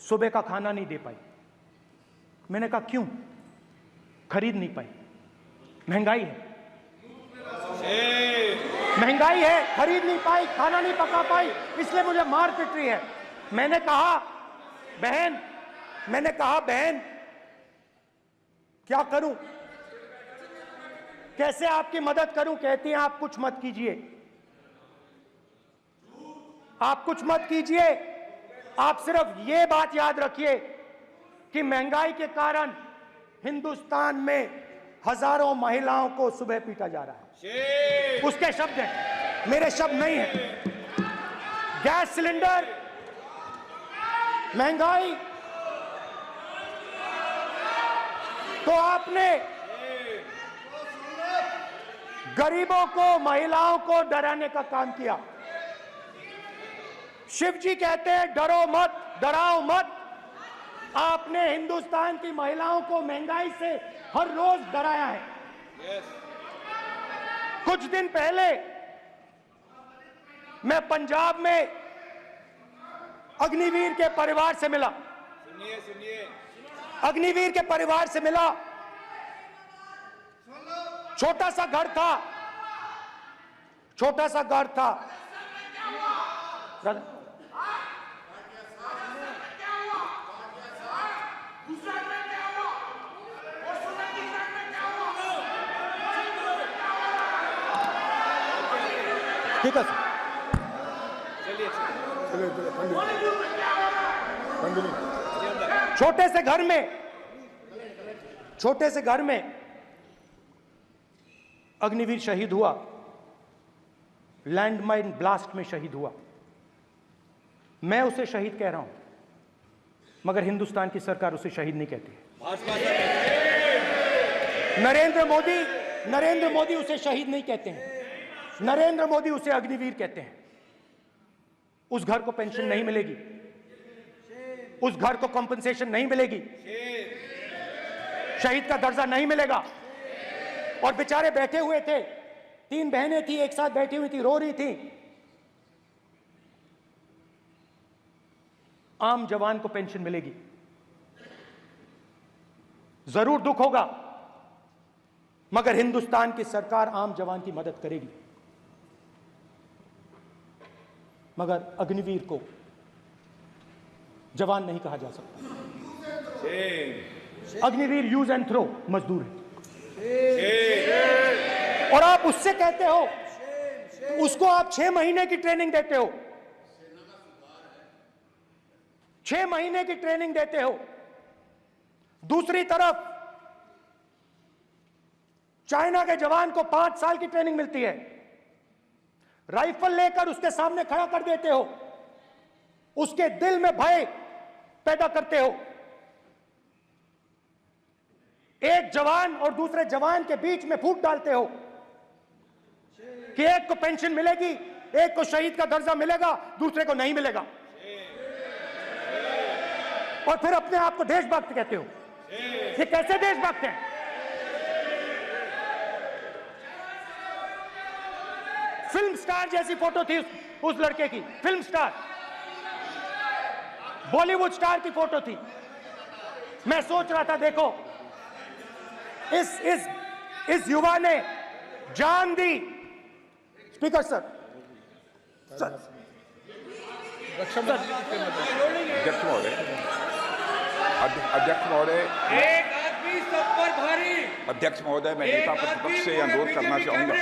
[SPEAKER 2] सुबह का खाना नहीं दे पाई। मैंने कहा क्यों? खरीद नहीं पाई, महंगाई है, महंगाई है, खरीद नहीं पाई, खाना नहीं पका पाई, इसलिए मुझे मार पिट रही है। मैंने कहा बहन क्या करूं, कैसे आपकी मदद करूं? कहती हैं आप कुछ मत कीजिए, आप कुछ मत कीजिए, आप सिर्फ ये बात याद रखिए कि महंगाई के कारण हिंदुस्तान में हजारों महिलाओं को सुबह पीटा जा रहा है। उसके शब्द हैं, मेरे शब्द नहीं हैं। गैस सिलेंडर, महंगाई, तो आपने गरीबों को, महिलाओं को डराने का काम किया। शिव जी कहते हैं डरो मत, डराओ मत। आपने हिंदुस्तान की महिलाओं को महंगाई से हर रोज डराया है। कुछ दिन पहले मैं पंजाब में अग्निवीर के परिवार से मिला,
[SPEAKER 3] सुनिए,
[SPEAKER 2] अग्निवीर के परिवार से मिला। छोटा सा घर था, छोटा सा घर था, ठीक है छोटे से घर में अग्निवीर शहीद हुआ, लैंडमाइन ब्लास्ट में शहीद हुआ। मैं उसे शहीद कह रहा हूं, मगर हिंदुस्तान की सरकार उसे शहीद नहीं कहती। नरेंद्र मोदी उसे शहीद नहीं कहते हैं, नरेंद्र मोदी उसे अग्निवीर कहते हैं। उस घर को पेंशन नहीं मिलेगी, उस घर को कॉम्पनसेशन नहीं मिलेगी, शहीद का दर्जा नहीं मिलेगा। और बेचारे बैठे हुए थे, 3 बहनें थी, एक साथ बैठी हुई थी, रो रही थी। आम जवान को पेंशन मिलेगी, जरूर दुख होगा, मगर हिंदुस्तान की सरकार आम जवान की मदद करेगी। मगर अग्निवीर को जवान नहीं कहा जा सकता। अग्निवीर यूज एंड थ्रो मजदूर है। और आप उससे कहते हो, उसको आप 6 महीने की ट्रेनिंग देते हो, 6 महीने की ट्रेनिंग देते हो। दूसरी तरफ चाइना के जवान को 5 साल की ट्रेनिंग मिलती है, राइफल लेकर उसके सामने खड़ा कर देते हो, उसके दिल में भय पैदा करते हो। एक जवान और दूसरे जवान के बीच में फूट डालते हो कि एक को पेंशन मिलेगी, एक को शहीद का दर्जा मिलेगा, दूसरे को नहीं मिलेगा। और फिर अपने आप को देशभक्त कहते हो। ये कैसे देशभक्त हैं? फिल्म स्टार जैसी फोटो थी उस लड़के की, फिल्म स्टार, बॉलीवुड स्टार की फोटो थी। मैं सोच रहा था, देखो इस युवा ने जान दी। स्पीकर सर,
[SPEAKER 4] अध्यक्ष महोदय,
[SPEAKER 3] एक आदमी सब पर भारी।
[SPEAKER 4] अध्यक्ष महोदय, मैं नेता प्रतिपक्ष से अनुरोध करना चाहूंगा,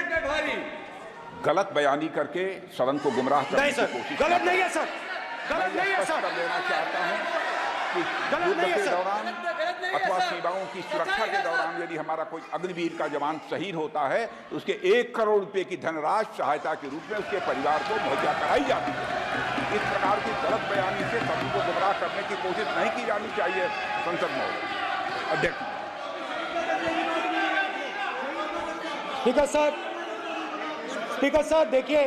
[SPEAKER 4] गलत बयानी करके सदन को गुमराह करने की कोशिश।
[SPEAKER 2] गलत नहीं है सर, गलत नहीं है सर।
[SPEAKER 4] कर देना चाहता हूं कि युद्ध के दौरान अथवा सीमाओं की सुरक्षा के दौरान यदि हमारा कोई अग्निवीर का जवान शहीद होता है तो उसके 1 करोड़ रुपए की धनराशि सहायता के रूप में उसके परिवार को मुहैया कराई जाती है। इस प्रकार की गलत बयानी से सभी को गुमराह करने की कोशिश नहीं की जानी चाहिए। संसद महोदय, अध्यक्ष।
[SPEAKER 2] स्पीकर सर, स्पीकर सर देखिए,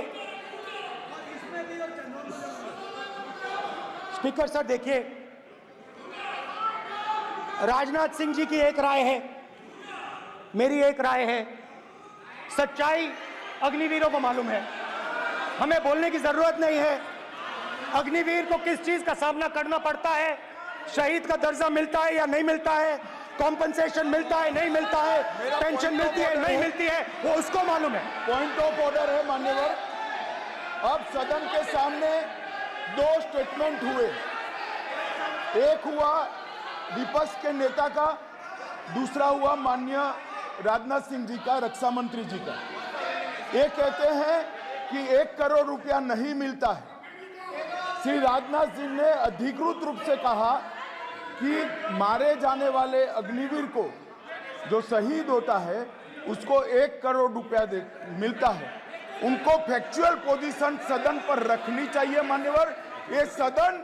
[SPEAKER 2] स्पीकर सर देखिए, राजनाथ सिंह जी की एक राय है, मेरी एक राय है। सच्चाई अग्निवीरों को मालूम है, हमें बोलने की जरूरत नहीं है। अग्निवीर को किस चीज का सामना करना पड़ता है, शहीद का दर्जा मिलता है या नहीं मिलता है, कॉम्पनसेशन मिलता है नहीं मिलता है, पेंशन मिलती है नहीं मिलती है, वो उसको मालूम है।
[SPEAKER 7] पॉइंट ऑफ ऑर्डर है मान्यवर। अब सदन के सामने 2 स्टेटमेंट हुए, एक हुआ विपक्ष के नेता का, दूसरा हुआ माननीय राजनाथ सिंह जी का, रक्षा मंत्री जी का। ये कहते हैं कि 1 करोड़ रुपया नहीं मिलता है। श्री राजनाथ सिंह ने अधिकृत रूप से कहा कि मारे जाने वाले अग्निवीर को जो शहीद होता है उसको 1 करोड़ रुपया मिलता है। उनको फैक्चुअल पोजीशन सदन पर रखनी चाहिए मान्यवर। ये सदन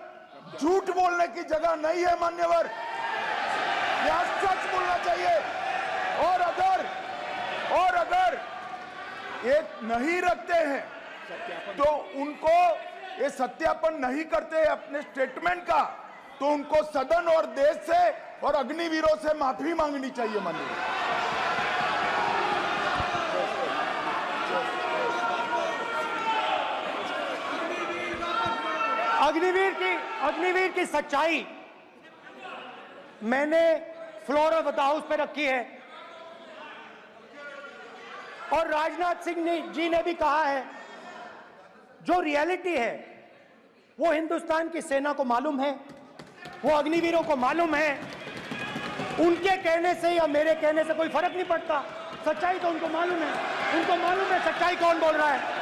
[SPEAKER 7] झूठ बोलने की जगह नहीं है मान्यवर, यहाँ सच बोलना चाहिए। और अगर ये नहीं रखते हैं तो उनको ये सत्यापन नहीं करते अपने स्टेटमेंट का, तो उनको सदन और देश से और अग्निवीरों से माफी मांगनी चाहिए माननीय।
[SPEAKER 2] अग्निवीर की सच्चाई मैंने फ्लोर ऑफ द हाउस पे रखी है, और राजनाथ सिंह जी ने भी कहा है, जो रियलिटी है वो हिंदुस्तान की सेना को मालूम है, वो अग्निवीरों को मालूम है। उनके कहने से या मेरे कहने से कोई फर्क नहीं पड़ता, सच्चाई तो उनको मालूम है, उनको मालूम है सच्चाई कौन बोल रहा है।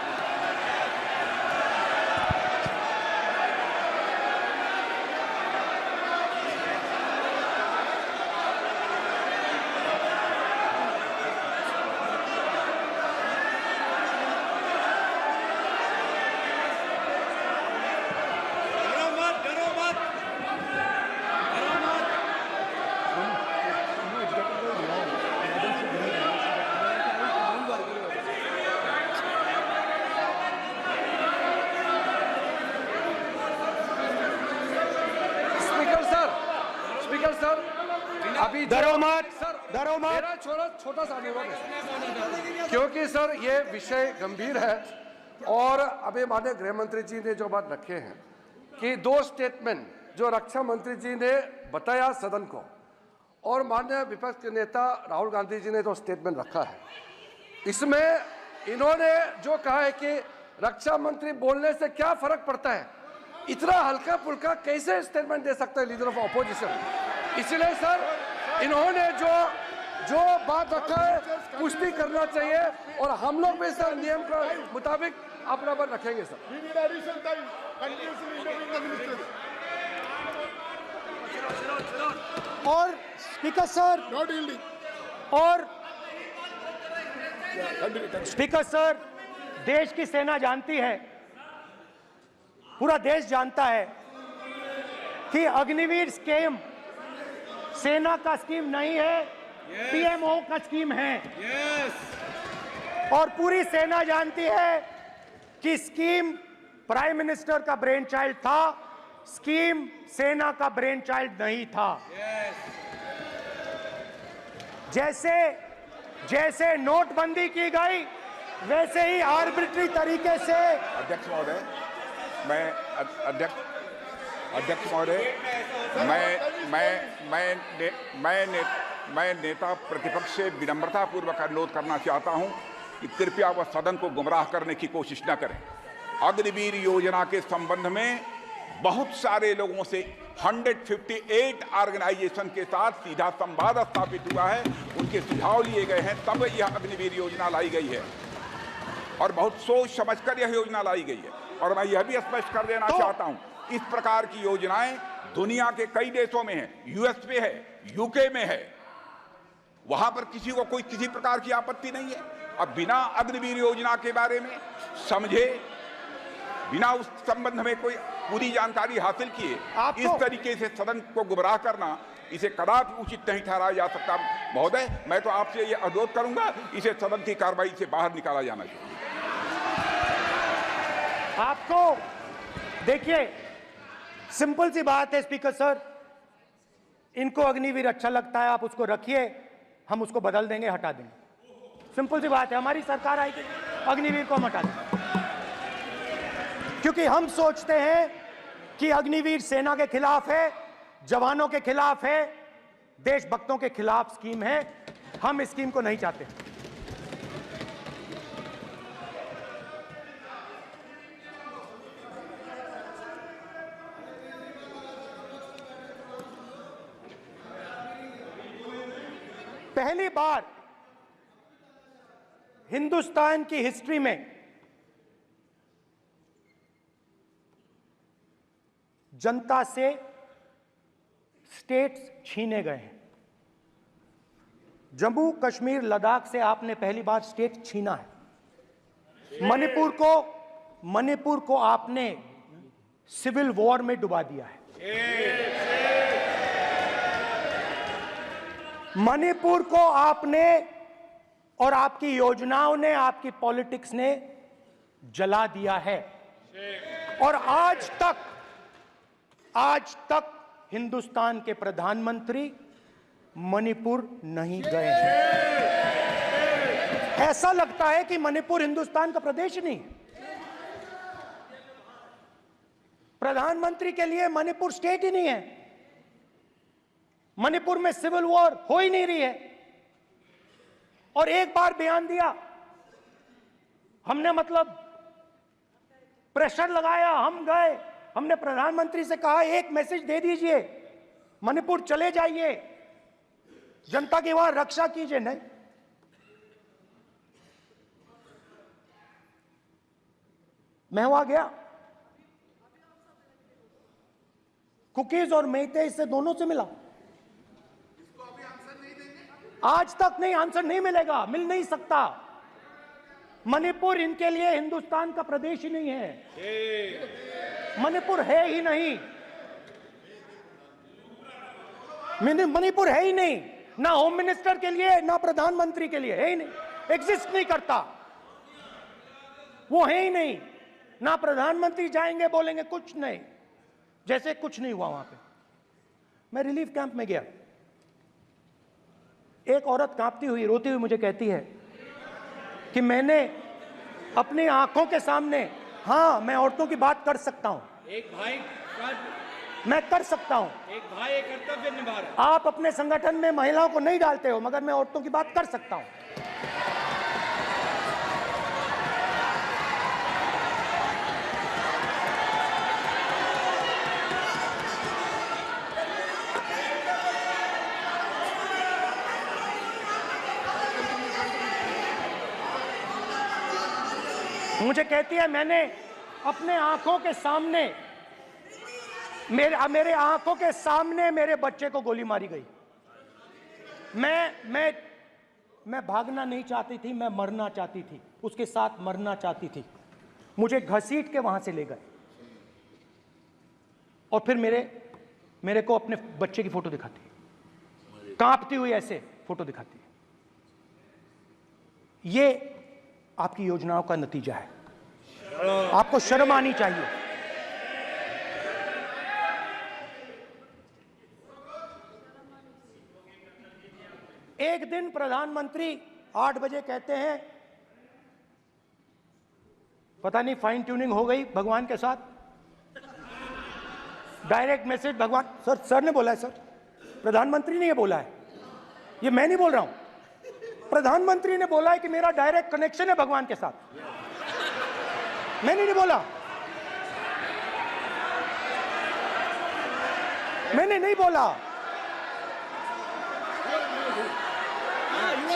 [SPEAKER 9] स्पीकर सर, अभी
[SPEAKER 2] डरो मत,
[SPEAKER 9] डरो मत। मेरा छोटा सा अनुरोध है, क्योंकि सर ये विषय गंभीर है और अभी माननीय गृह मंत्री जी ने जो बात रखे हैं कि 2 स्टेटमेंट जो रक्षा मंत्री जी ने बताया सदन को और माननीय विपक्ष के नेता राहुल गांधी जी ने जो स्टेटमेंट रखा है, इसमें इन्होंने जो कहा है कि रक्षा मंत्री बोलने से क्या फर्क पड़ता है, इतना हल्का फुल्का कैसे स्टेटमेंट दे सकता है लीडर ऑफ ऑपोजिशन। इसलिए सर इन्होंने जो बात रखा है पुष्टि करना चाहिए और हम लोग भी सर नियम के मुताबिक अपना बात रखेंगे सर।
[SPEAKER 2] और स्पीकर सर, और स्पीकर सर, देश की सेना जानती है, पूरा देश जानता है कि अग्निवीर स्कीम सेना का स्कीम नहीं है, पीएमओ का स्कीम है। और पूरी सेना जानती है कि स्कीम प्राइम मिनिस्टर का ब्रेन चाइल्ड था, स्कीम सेना का ब्रेन चाइल्ड नहीं था। जैसे नोटबंदी की गई वैसे ही आर्बिट्री तरीके से।
[SPEAKER 4] अध्यक्ष महोदय, अध्यक्ष महोदय, मैं नेता प्रतिपक्ष से विनम्रता पूर्वक अनुरोध करना चाहता हूं कि कृपया वह सदन को गुमराह करने की कोशिश न करें। अग्निवीर योजना के संबंध में बहुत सारे लोगों से 158 ऑर्गेनाइजेशन के साथ सीधा संवाद स्थापित हुआ है, उनके सुझाव लिए गए हैं, तब यह अग्निवीर योजना लाई गई है और बहुत सोच समझकर यह योजना लाई गई है। और मैं यह भी स्पष्ट कर देना चाहता हूं, इस प्रकार की योजनाएं दुनिया के कई देशों में है, यूएस में है, यूके में है, वहां पर किसी को कोई किसी प्रकार की आपत्ति नहीं है। अब बिना अग्निवीर योजना के बारे में समझे, बिना उस संबंध में कोई पूरी जानकारी हासिल किए इस तरीके से सदन को गुमराह करना, इसे कदापि उचित नहीं ठहराया जा सकता। महोदय, मैं तो आपसे यह अनुरोध करूंगा, इसे सदन की कार्रवाई से बाहर निकाला जाना चाहिए।
[SPEAKER 2] आपको देखिए, सिंपल सी बात है स्पीकर सर, इनको अग्निवीर अच्छा लगता है, आप उसको रखिए, हम उसको बदल देंगे, हटा देंगे। सिंपल सी बात है, हमारी सरकार आएगी, अग्निवीर को हम हटा देंगे, क्योंकि हम सोचते हैं कि अग्निवीर सेना के खिलाफ है, जवानों के खिलाफ है, देशभक्तों के खिलाफ स्कीम है। हम इस स्कीम को नहीं चाहते। पहली बार हिंदुस्तान की हिस्ट्री में जनता से स्टेट्स छीने गए हैं। जम्मू कश्मीर लद्दाख से आपने पहली बार स्टेट छीना है। मणिपुर को आपने सिविल वॉर में डुबा दिया है। मणिपुर को आपने और आपकी योजनाओं ने, आपकी पॉलिटिक्स ने जला दिया है। और आज तक हिंदुस्तान के प्रधानमंत्री मणिपुर नहीं गए हैं। ऐसा लगता है कि मणिपुर हिंदुस्तान का प्रदेश नहीं है। प्रधानमंत्री के लिए मणिपुर स्टेट ही नहीं है। मणिपुर में सिविल वॉर हो ही नहीं रही है। और एक बार बयान दिया हमने, मतलब प्रेशर लगाया, हम गए हमने प्रधानमंत्री से कहा एक मैसेज दे दीजिए, मणिपुर चले जाइए, जनता की वहां रक्षा कीजिए। नहीं, मैं वहां गया, कुकीज और मेहते इससे दोनों से मिला। आज तक नहीं, आंसर नहीं मिलेगा, मिल नहीं सकता। मणिपुर इनके लिए हिंदुस्तान का प्रदेश ही नहीं है, मणिपुर है ही नहीं, मणिपुर है ही नहीं, ना होम मिनिस्टर के लिए ना प्रधानमंत्री के लिए, है ही नहीं, एग्जिस्ट नहीं करता, वो है ही नहीं। ना प्रधानमंत्री जाएंगे बोलेंगे कुछ नहीं, जैसे कुछ नहीं हुआ वहां पे। मैं रिलीफ कैंप में गया, एक औरत कांपती हुई रोती हुई मुझे कहती है कि मैंने अपनी आंखों के सामने, हाँ मैं औरतों की बात कर सकता हूं,
[SPEAKER 3] एक भाई
[SPEAKER 2] मैं कर सकता हूं,
[SPEAKER 3] एक भाई एक कर्तव्य निभा रहा है।
[SPEAKER 2] आप अपने संगठन में महिलाओं को नहीं डालते हो, मगर मैं औरतों की बात कर सकता हूं। मुझे कहती है मैंने अपने आंखों के सामने, मेरे आंखों के सामने मेरे बच्चे को गोली मारी गई। मैं भागना नहीं चाहती थी, मैं मरना चाहती थी, उसके साथ मरना चाहती थी। मुझे घसीट के वहां से ले गए और फिर मेरे को अपने बच्चे की फोटो दिखाती है, कांपती हुई ऐसे फोटो दिखाती है। ये आपकी योजनाओं का नतीजा है, आपको शर्म आनी चाहिए। एक दिन प्रधानमंत्री 8 बजे कहते हैं, पता नहीं फाइन ट्यूनिंग हो गई भगवान के साथ, डायरेक्ट मैसेज भगवान, सर ने बोला है, सर प्रधानमंत्री ने ये बोला है, ये मैं नहीं बोल रहा हूं, प्रधानमंत्री ने बोला है कि मेरा डायरेक्ट कनेक्शन है भगवान के साथ, मैंने नहीं बोला, मैंने नहीं बोला।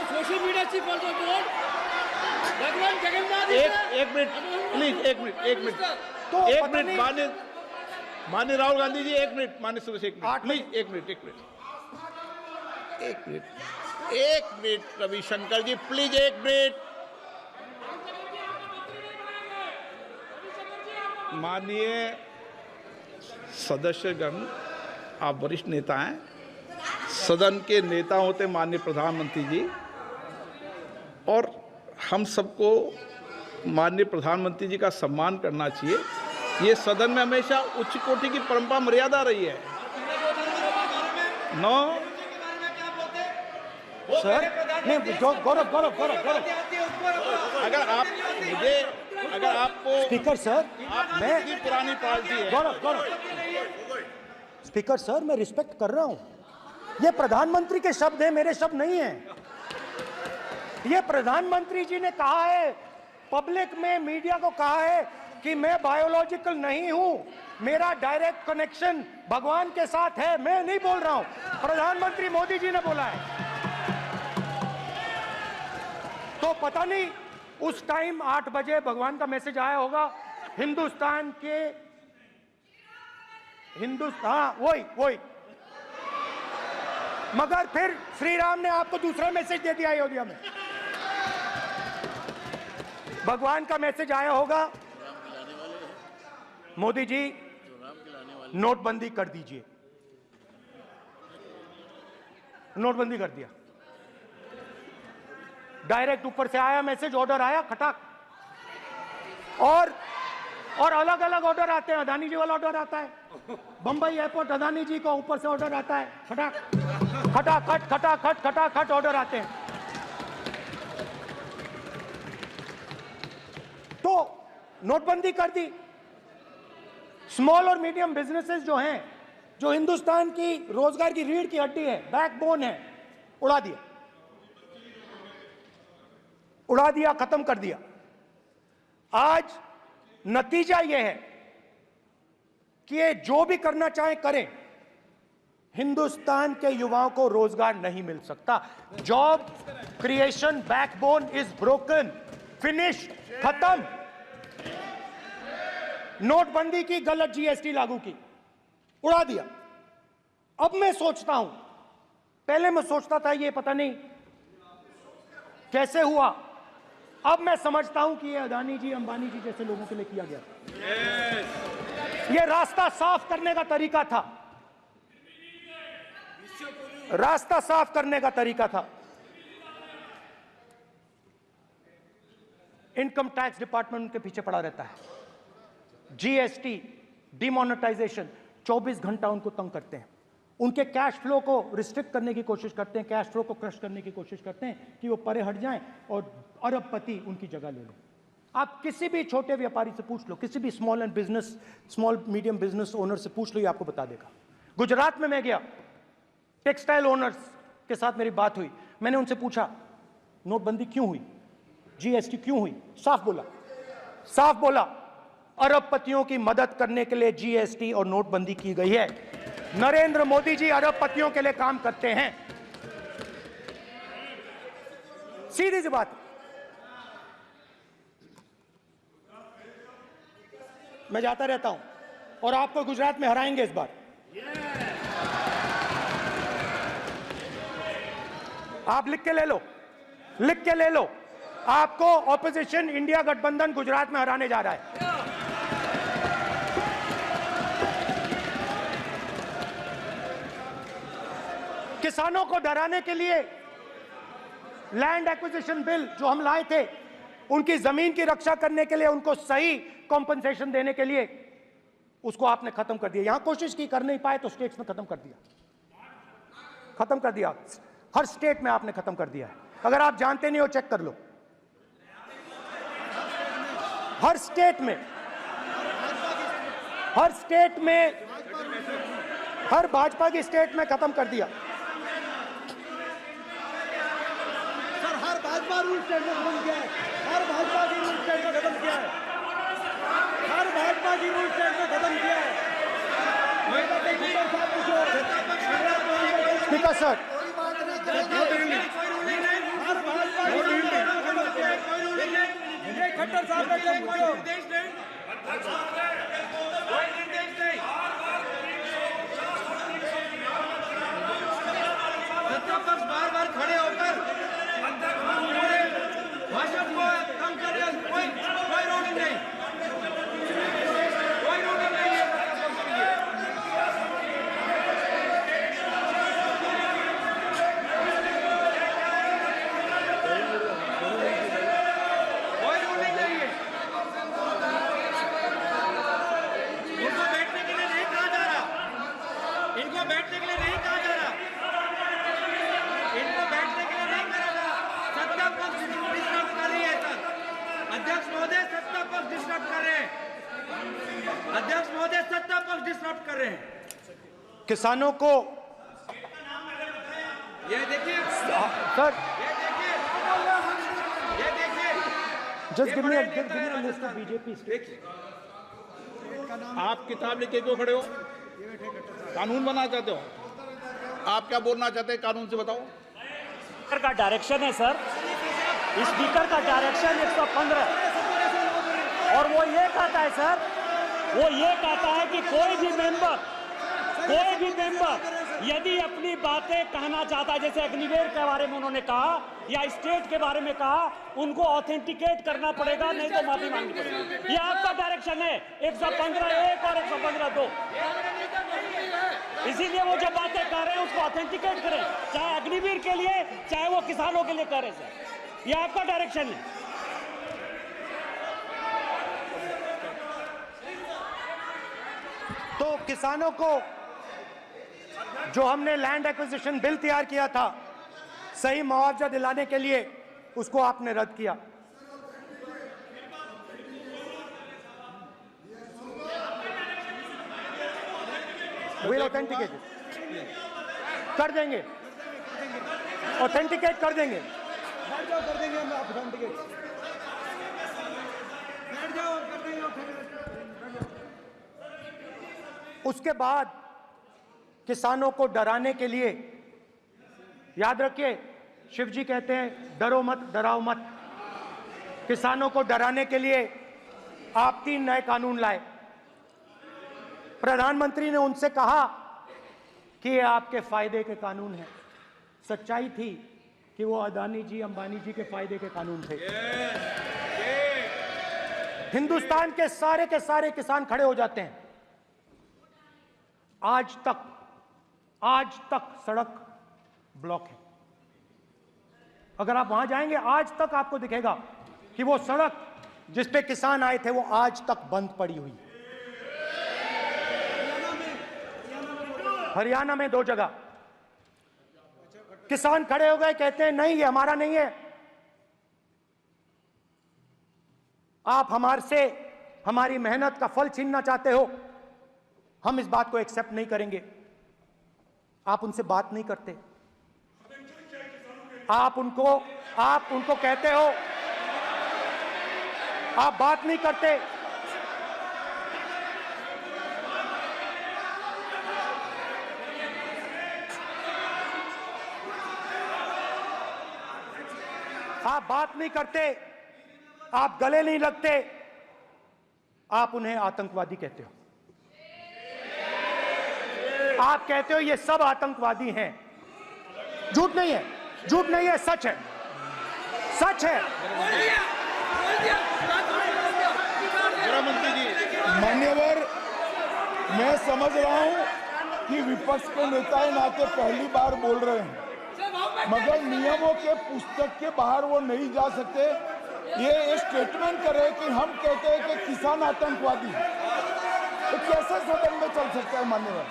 [SPEAKER 3] Social media chief also told भगवान जगन्नाथ।
[SPEAKER 1] एक मिनट प्लीज, एक मिनट
[SPEAKER 2] तो
[SPEAKER 1] एक मिनट माननीय राहुल गांधी जी, एक मिनट, माननीय सुरेश, एक मिनट प्लीज, एक मिनट रविशंकर जी प्लीज, एक मिनट। माननीय सदस्यगण, आप वरिष्ठ नेता हैं, सदन के नेता होते माननीय प्रधानमंत्री जी, और हम सबको माननीय प्रधानमंत्री जी का सम्मान करना चाहिए। ये सदन में हमेशा उच्च कोटि की परंपरा मर्यादा रही है। नो
[SPEAKER 2] सर नहीं, गौरव
[SPEAKER 1] अगर आपको
[SPEAKER 2] स्पीकर सर, मैं
[SPEAKER 1] इतनी पुरानी पार्टी है।
[SPEAKER 2] गौरव स्पीकर सर, मैं रिस्पेक्ट कर रहा हूं, ये प्रधानमंत्री के शब्द हैं, मेरे शब्द नहीं हैं। ये प्रधानमंत्री जी ने कहा है, पब्लिक में मीडिया को कहा है कि मैं बायोलॉजिकल नहीं हूं, मेरा डायरेक्ट कनेक्शन भगवान के साथ है। मैं नहीं बोल रहा हूं, प्रधानमंत्री मोदी जी ने बोला है। तो पता नहीं उस टाइम 8 बजे भगवान का मैसेज आया होगा, हिंदुस्तान, वही मगर फिर श्री राम ने आपको दूसरा मैसेज दे दिया अयोध्या में। भगवान का मैसेज आया होगा, मोदी जी नोटबंदी कर दीजिए, नोटबंदी कर दिया, डायरेक्ट ऊपर से आया मैसेज, ऑर्डर आया खटाक। और अलग अलग ऑर्डर आते हैं, अदानी जी वाला ऑर्डर आता है, बंबई एयरपोर्ट अदानी जी को ऊपर से ऑर्डर आता है, खटाखट ऑर्डर आते हैं। तो नोटबंदी कर दी। स्मॉल और मीडियम बिजनेसेस जो हैं, जो हिंदुस्तान की रोजगार की रीढ़ की हड्डी है, बैकबोन है, उड़ा दिया, खत्म कर दिया। आज नतीजा यह है कि ये जो भी करना चाहे करें, हिंदुस्तान के युवाओं को रोजगार नहीं मिल सकता। Job creation backbone is broken, finish, खत्म। नोटबंदी की, गलत जीएसटी लागू की, उड़ा दिया। अब मैं सोचता हूं, पहले मैं सोचता था ये पता नहीं कैसे हुआ, अब मैं समझता हूं कि ये अदानी जी, अंबानी जी जैसे लोगों के लिए किया गया। ये रास्ता साफ करने का तरीका था, रास्ता साफ करने का तरीका था। इनकम टैक्स डिपार्टमेंट उनके पीछे पड़ा रहता है। जीएसटी, डिमोनेटाइजेशन, 24 घंटा उनको तंग करते हैं। उनके कैश फ्लो को रिस्ट्रिक्ट करने की कोशिश करते हैं, कैश फ्लो को क्रश करने की कोशिश करते हैं कि वो परे हट जाएं और अरबपति उनकी जगह ले लें। आप किसी भी छोटे व्यापारी से पूछ लो, किसी भी स्मॉल मीडियम बिजनेस ओनर से पूछ लो, ये आपको बता देगा। गुजरात में मैं गया, टेक्सटाइल ओनर्स के साथ मेरी बात हुई। मैंने उनसे पूछा नोटबंदी क्यों हुई, जीएसटी क्यों हुई? साफ बोला अरबपतियों की मदद करने के लिए जीएसटी और नोटबंदी की गई है। नरेंद्र मोदी जी अरबपतियों के लिए काम करते हैं, सीधी सी बात। मैं जाता रहता हूं और आपको गुजरात में हराएंगे इस बार। आप लिख के ले लो, आपको ऑपोजिशन इंडिया गठबंधन गुजरात में हराने जा रहा है। किसानों को डराने के लिए लैंड एक्विजिशन बिल जो हम लाए थे, उनकी जमीन की रक्षा करने के लिए, उनको सही कॉम्पनसेशन देने के लिए, उसको आपने खत्म कर दिया। यहां कोशिश की, कर नहीं पाए तो स्टेट्स में खत्म कर दिया। हर स्टेट में आपने खत्म कर दिया है। अगर आप जानते नहीं हो चेक कर लो, हर स्टेट में हर भाजपा की स्टेट में खत्म कर दिया।
[SPEAKER 3] सर हर भाजपा रूल स्टेट में खत्म किया है, हर भाजपा की रूल स्टेट में खत्म किया है, हर भाजपा की रूल स्टेट में खत्म किया है।
[SPEAKER 2] स्पीकर सर,
[SPEAKER 3] खट्टर साहब का जब पूछो बार खड़े होकर भाषण को कम कर रहे, कोई रूलिंग नहीं, कोई रूलिंग नहीं है। कोई रूलिंग नहीं है। इनको बैठने के लिए नहीं कहा जा रहा, इनको बैठने के लिए नहीं कहा जा रहा, इनको बैठने के लिए नहीं कहा जा रहा। सत्ता पक्ष डिस्टर्ब कर रही है सर, अध्यक्ष महोदय सत्ता पक्ष डिस्टर्ब कर रहे हैं, अध्यक्ष महोदय सत्ता पक्ष डिस्टर्ब कर रहे हैं।
[SPEAKER 2] किसानों को
[SPEAKER 3] ये देखिए
[SPEAKER 2] सर,
[SPEAKER 3] ये देखिए
[SPEAKER 2] just give me a list of BJP states.
[SPEAKER 1] आप किताब लेके क्यों खड़े हो? कानून बनाना चाहते हो? आप क्या बोलना चाहते हैं, कानून से बताओ।
[SPEAKER 8] स्पीकर का डायरेक्शन है सर, स्पीकर का डायरेक्शन 115, और वो ये कहता है सर, वो ये कहता है कि कोई भी मेंबर यदि अपनी बातें कहना चाहता है, जैसे अग्निवीर के बारे में उन्होंने कहा या स्टेट के बारे में कहा, उनको ऑथेंटिकेट करना पड़ेगा, नहीं तो माफी मांगनी पड़ेगी। ये आपका डायरेक्शन है 115(1) और 115(2). इसीलिए वो जो बातें कह रहे हैं उसको ऑथेंटिकेट करें, चाहे अग्निवीर के लिए चाहे वो किसानों के लिए कह रहे सर। ये आपका डायरेक्शन है।
[SPEAKER 2] तो किसानों को जो हमने लैंड एक्विजिशन बिल तैयार किया था, सही मुआवजा दिलाने के लिए, उसको आपने रद्द किया। विल ऑथेंटिकेट कर देंगे, ऑथेंटिकेट कर देंगे।
[SPEAKER 3] बैठ जाओ, कर देंगे हम ऑथेंटिकेट, बैठ जाओ, कर देंगे ऑथेंटिकेट।
[SPEAKER 2] उसके बाद किसानों को डराने के लिए, याद रखिए शिव जी कहते हैं डरो मत डराओ मत, किसानों को डराने के लिए आप 3 नए कानून लाए। प्रधानमंत्री ने उनसे कहा कि ये आपके फायदे के कानून हैं। सच्चाई थी कि वो अदानी जी अंबानी जी के फायदे के कानून थे। हिंदुस्तान के सारे किसान खड़े हो जाते हैं। आज तक सड़क ब्लॉक है। अगर आप वहां जाएंगे आज तक आपको दिखेगा कि वो सड़क जिस पे किसान आए थे वो आज तक बंद पड़ी हुई। हरियाणा में 2 जगह किसान खड़े हो गए, कहते हैं नहीं ये हमारा नहीं है, आप हमारे से हमारी मेहनत का फल छीनना चाहते हो, हम इस बात को एक्सेप्ट नहीं करेंगे। आप उनसे बात नहीं करते, आप उनको कहते हो, आप बात नहीं करते। आप बात नहीं करते, आप गले नहीं लगते, आप उन्हें आतंकवादी कहते हो। आप कहते हो ये सब आतंकवादी हैं। झूठ नहीं है, झूठ नहीं है, सच है, सच है।
[SPEAKER 7] मान्यवर, मैं समझ रहा हूं कि विपक्ष के नेता नाते पहली बार बोल रहे हैं, मगर नियमों के पुस्तक के बाहर वो नहीं जा सकते। ये स्टेटमेंट करे कि हम कहते हैं कि किसान आतंकवादी, तो कैसे सदन में चल सकता है मान्यवर?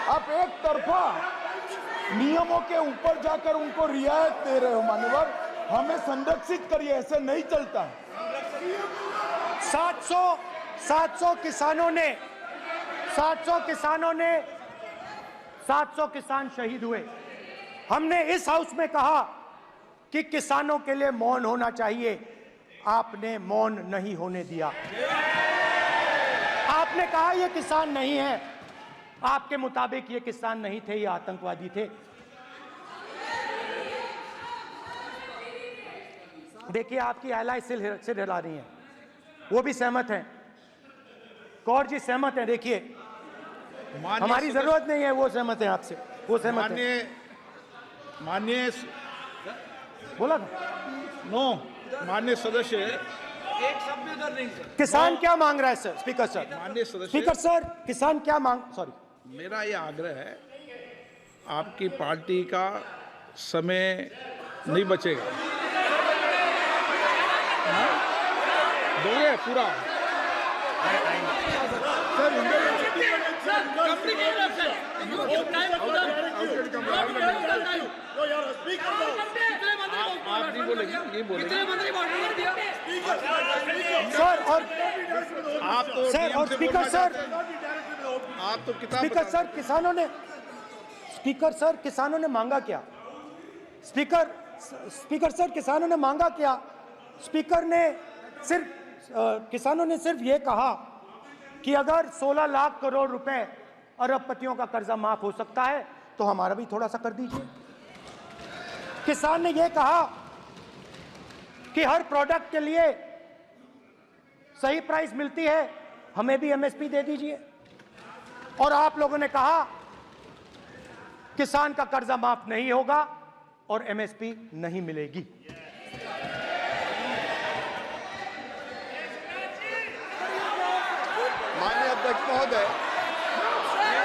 [SPEAKER 7] आप एक तरफा नियमों के ऊपर जाकर उनको रियायत दे रहे हो मान्यवर, हमें संरक्षित करिए, ऐसे नहीं चलता।
[SPEAKER 2] 700 किसान शहीद हुए। हमने इस हाउस में कहा कि किसानों के लिए मौन होना चाहिए, आपने मौन नहीं होने दिया। आपने कहा ये किसान नहीं है, आपके मुताबिक ये किसान नहीं थे, ये आतंकवादी थे। देखिए आपकी एलाई सिर हिला रही हैं, वो भी सहमत हैं, कौर जी सहमत हैं। देखिए हमारी जरूरत नहीं है, वो सहमत है आपसे, वो सहमत है।
[SPEAKER 1] माननीय
[SPEAKER 2] बोला था
[SPEAKER 1] नो, माननीय सदस्य,
[SPEAKER 3] एक शब्द उधर नहीं सर।
[SPEAKER 2] किसान क्या मांग रहा है सर? स्पीकर सर,
[SPEAKER 1] माननीय सदस्य,
[SPEAKER 2] स्पीकर सर, किसान क्या मांग, सॉरी,
[SPEAKER 1] मेरा ये आग्रह है, आपकी पार्टी का समय नहीं बचेगा, दोगे पूरा? आप नहीं बोलेंगे, ये बोलेंगे
[SPEAKER 2] सर। और
[SPEAKER 1] आप तो
[SPEAKER 2] सर और स्पीकर सर,
[SPEAKER 1] आप तो किताब
[SPEAKER 2] स्पीकर सर, किसानों ने मांगा क्या? स्पीकर सर, किसानों ने मांगा क्या? किसानों ने सिर्फ ये कहा कि अगर 16 लाख करोड़ रुपए अरबपतियों का कर्जा माफ हो सकता है तो हमारा भी थोड़ा सा कर दीजिए। किसान ने यह कहा कि हर प्रोडक्ट के लिए सही प्राइस मिलती है, हमें भी एमएसपी दे दीजिए। और आप लोगों ने कहा किसान का कर्जा माफ नहीं होगा और एमएसपी नहीं मिलेगी।
[SPEAKER 10] माननीय अध्यक्ष महोदय,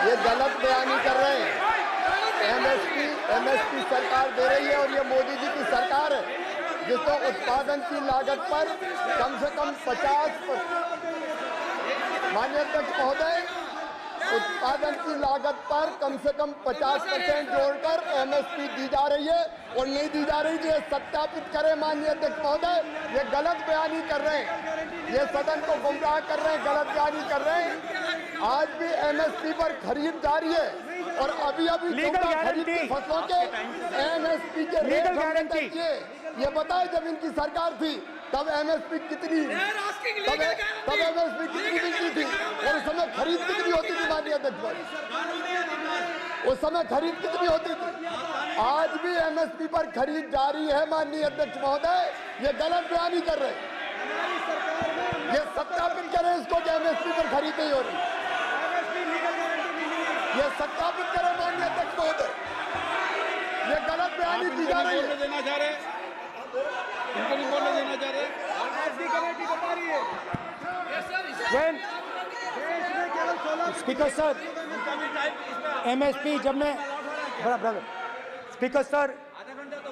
[SPEAKER 10] ये गलत बयानी कर रहे हैं। एमएसपी सरकार दे रही है और ये मोदी जी की सरकार है जिसको उत्पादन की लागत पर कम से कम 50%, माननीय अध्यक्ष महोदय, उत्पादन की लागत पर कम से कम 50% जोड़कर एमएसपी दी जा रही है और नहीं दी जा रही। ये सत्यापित करें माननीय अध्यक्ष महोदय, ये गलत बयानी कर रहे हैं, ये सदन को गुमराह कर रहे हैं, गलत बयानी कर रहे हैं। आज भी एमएसपी पर खरीद जारी है और अभी खरीद की फसलों के एमएसपी के रेट ये बताए जब इनकी सरकार थी तब एमएसपी कितनी मिलती थी और उस समय खरीद कितनी होती थी माननीय अध्यक्ष? उस समय खरीद कितनी होती थी? आज भी एमएसपी पर खरीद जारी है माननीय अध्यक्ष महोदय। ये गलत बयानी कर रहे हैं। ये सत्यापित करें इसको कि एमएसपी पर खरीद नहीं हो रही। ये सत्यापित करें माननीय अध्यक्ष महोदय। ये गलत बयानी की जा रही है।
[SPEAKER 1] देना चाह रहे, इनको नहीं बोलने देना चाह रहे।
[SPEAKER 2] स्पीकर सर, एमएसपी जब मैं speaker sir,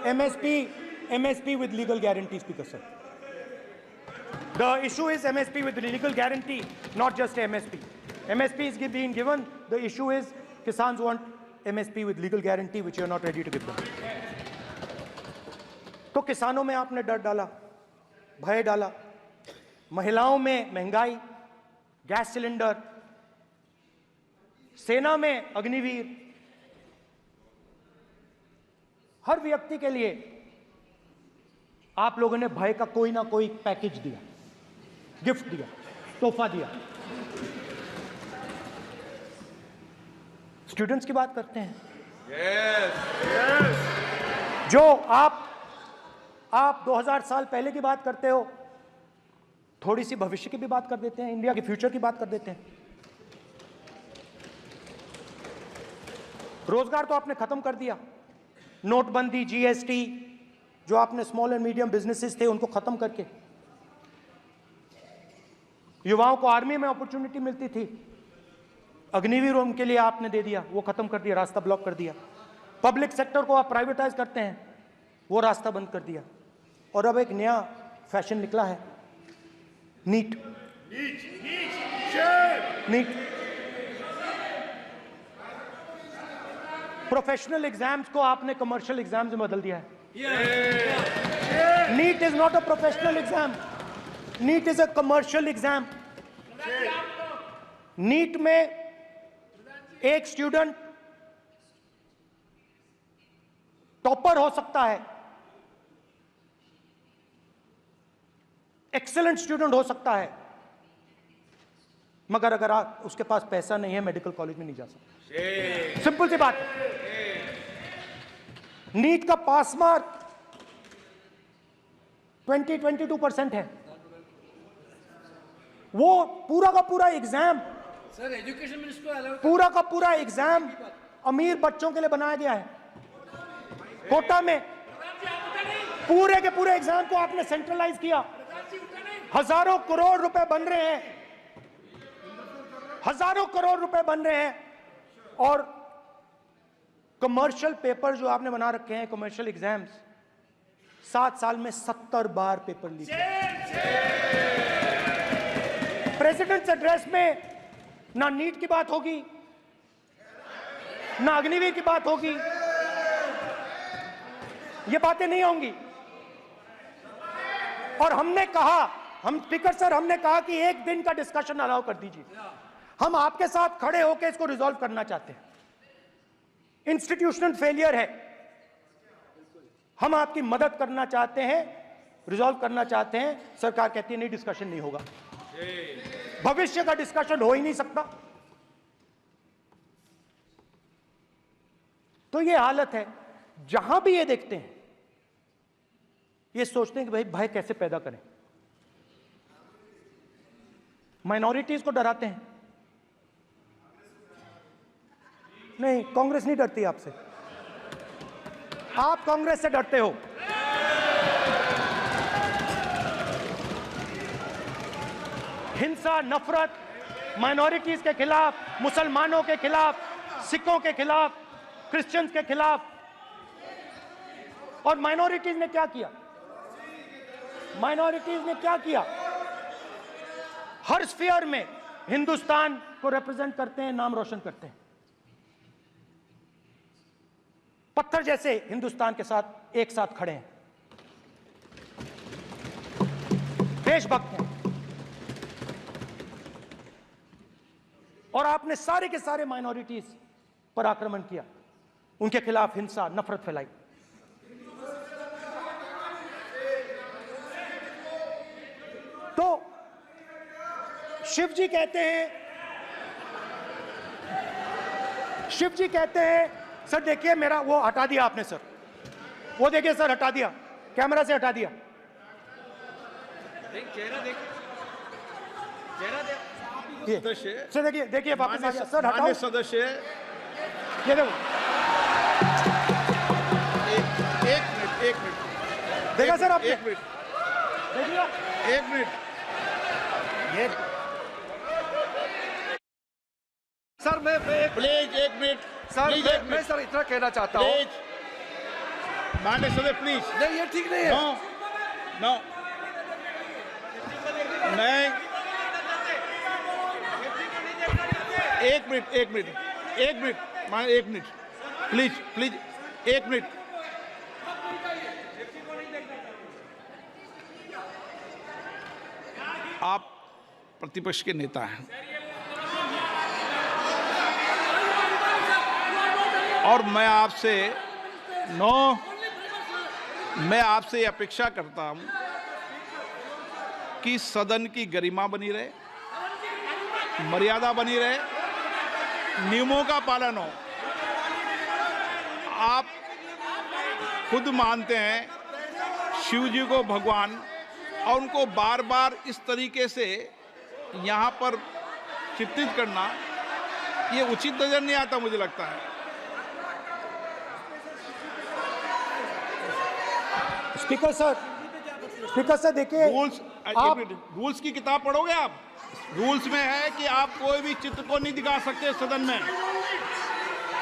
[SPEAKER 2] MSP with legal guarantee, Speaker sir. The issue is MSP with legal guarantee, not just MSP. MSP is being given. The issue is Kisans want MSP with legal guarantee, which you are not ready to give them. तो किसानों में आपने डर डाला, भय डाला, महिलाओं में महंगाई, गैस सिलेंडर, सेना में अग्निवीर, हर व्यक्ति के लिए आप लोगों ने भय का कोई ना कोई पैकेज दिया, गिफ्ट दिया, तोहफा दिया। स्टूडेंट्स की बात करते हैं। जो आप 2000 साल पहले की बात करते हो, थोड़ी सी भविष्य की भी बात कर देते हैं, इंडिया के फ्यूचर की बात कर देते हैं। रोजगार तो आपने खत्म कर दिया, नोटबंदी, जीएसटी, जो आपने स्मॉल एंड मीडियम बिजनेसेस थे उनको खत्म करके, युवाओं को आर्मी में अपॉर्चुनिटी मिलती थी, अग्निवीर उनके लिए आपने दे दिया, वो खत्म कर दिया, रास्ता ब्लॉक कर दिया। पब्लिक सेक्टर को आप प्राइवेटाइज करते हैं, वो रास्ता बंद कर दिया। और अब एक नया फैशन निकला है, नीट। प्रोफेशनल एग्जाम्स को आपने कमर्शियल एग्जाम्स में बदल दिया है। NEET is not a professional exam, NEET is a commercial exam. NEET में एक स्टूडेंट टॉपर हो सकता है, एक्सीलेंट स्टूडेंट हो सकता है, मगर अगर आप उसके पास पैसा नहीं है, मेडिकल कॉलेज में नहीं जा सकता। सिंपल सी बात है। नीट का पास मार्क 22% है। वो पूरा का पूरा एग्जाम,
[SPEAKER 3] सर एजुकेशन मिनिस्टर
[SPEAKER 2] पूरा का पूरा एग्जाम अमीर बच्चों के लिए बनाया गया है। कोटा में पूरे के पूरे एग्जाम को आपने सेंट्रलाइज किया। हजारों करोड़ रुपए बन रहे हैं, हजारों करोड़ रुपए बन रहे हैं। और कमर्शियल पेपर जो आपने बना रखे हैं, कमर्शियल एग्जाम्स, 7 साल में 70 बार पेपर लीक। प्रेसिडेंट्स एड्रेस में ना नीट की बात होगी, ना अग्निवीर की बात होगी, ये बातें नहीं होंगी। और हमने कहा, हम स्पीकर सर, हमने कहा कि एक दिन का डिस्कशन अलाउ कर दीजिए। हम आपके साथ खड़े होकर इसको रिजॉल्व करना चाहते हैं। इंस्टीट्यूशनल फेलियर है, हम आपकी मदद करना चाहते हैं, रिजॉल्व करना चाहते हैं। सरकार कहती है नहीं, डिस्कशन नहीं होगा, भविष्य का डिस्कशन हो ही नहीं सकता। तो ये हालत है। जहां भी ये देखते हैं, ये सोचते हैं कि भाई भय कैसे पैदा करें, माइनॉरिटीज को डराते हैं। नहीं, कांग्रेस नहीं डरती आपसे, आप कांग्रेस से डरते हो। हिंसा, नफरत, माइनॉरिटीज के खिलाफ, मुसलमानों के खिलाफ, सिखों के खिलाफ, क्रिश्चियंस के खिलाफ। और माइनॉरिटीज ने क्या किया? माइनॉरिटीज ने क्या किया? हर स्फीयर में हिंदुस्तान को रिप्रेजेंट करते हैं, नाम रोशन करते हैं। पत्थर जैसे हिंदुस्तान के साथ एक साथ खड़े हैं, देशभक्त हैं। और आपने सारे के सारे माइनॉरिटीज पर आक्रमण किया, उनके खिलाफ हिंसा, नफरत फैलाई। शिव जी कहते हैं सर, देखिए मेरा वो हटा दिया आपने सर, वो देखिए सर, हटा दिया, कैमरा से हटा दिया।
[SPEAKER 3] चेहरा देखिए, चेहरा
[SPEAKER 1] सदस्य
[SPEAKER 2] सर देखिए वापस आ गया सर, हटाओ।
[SPEAKER 1] माननीय सदस्य,
[SPEAKER 2] ये देखो,
[SPEAKER 1] एक मिनट
[SPEAKER 2] देखा सर आपने?
[SPEAKER 1] एक मिनट,
[SPEAKER 2] देखिए,
[SPEAKER 1] एक मिनट, ये
[SPEAKER 9] सर मैं
[SPEAKER 1] प्लीज एक मिनट
[SPEAKER 9] सर
[SPEAKER 1] प्लीज, एक
[SPEAKER 9] मैं
[SPEAKER 1] मिनट
[SPEAKER 9] सर इतना कहना चाहता हूँ,
[SPEAKER 1] प्लीज, माननीय सदस्य प्लीज।
[SPEAKER 9] नहीं ये ठीक नहीं है।
[SPEAKER 1] नो मैं एक मिनट मान, एक मिनट प्लीज, एक मिनट। आप प्रतिपक्ष के नेता हैं और मैं आपसे अपेक्षा करता हूं कि सदन की गरिमा बनी रहे, मर्यादा बनी रहे, नियमों का पालन हो। आप खुद मानते हैं शिव जी को भगवान, और उनको बार बार इस तरीके से यहाँ पर चित्रित करना ये उचित नजर नहीं आता, मुझे लगता है।
[SPEAKER 2] स्पीकर सर देखिए,
[SPEAKER 1] रूल्स की किताब पढ़ोगे आप? रूल्स में है कि आप कोई भी चित्र को नहीं दिखा सकते सदन में,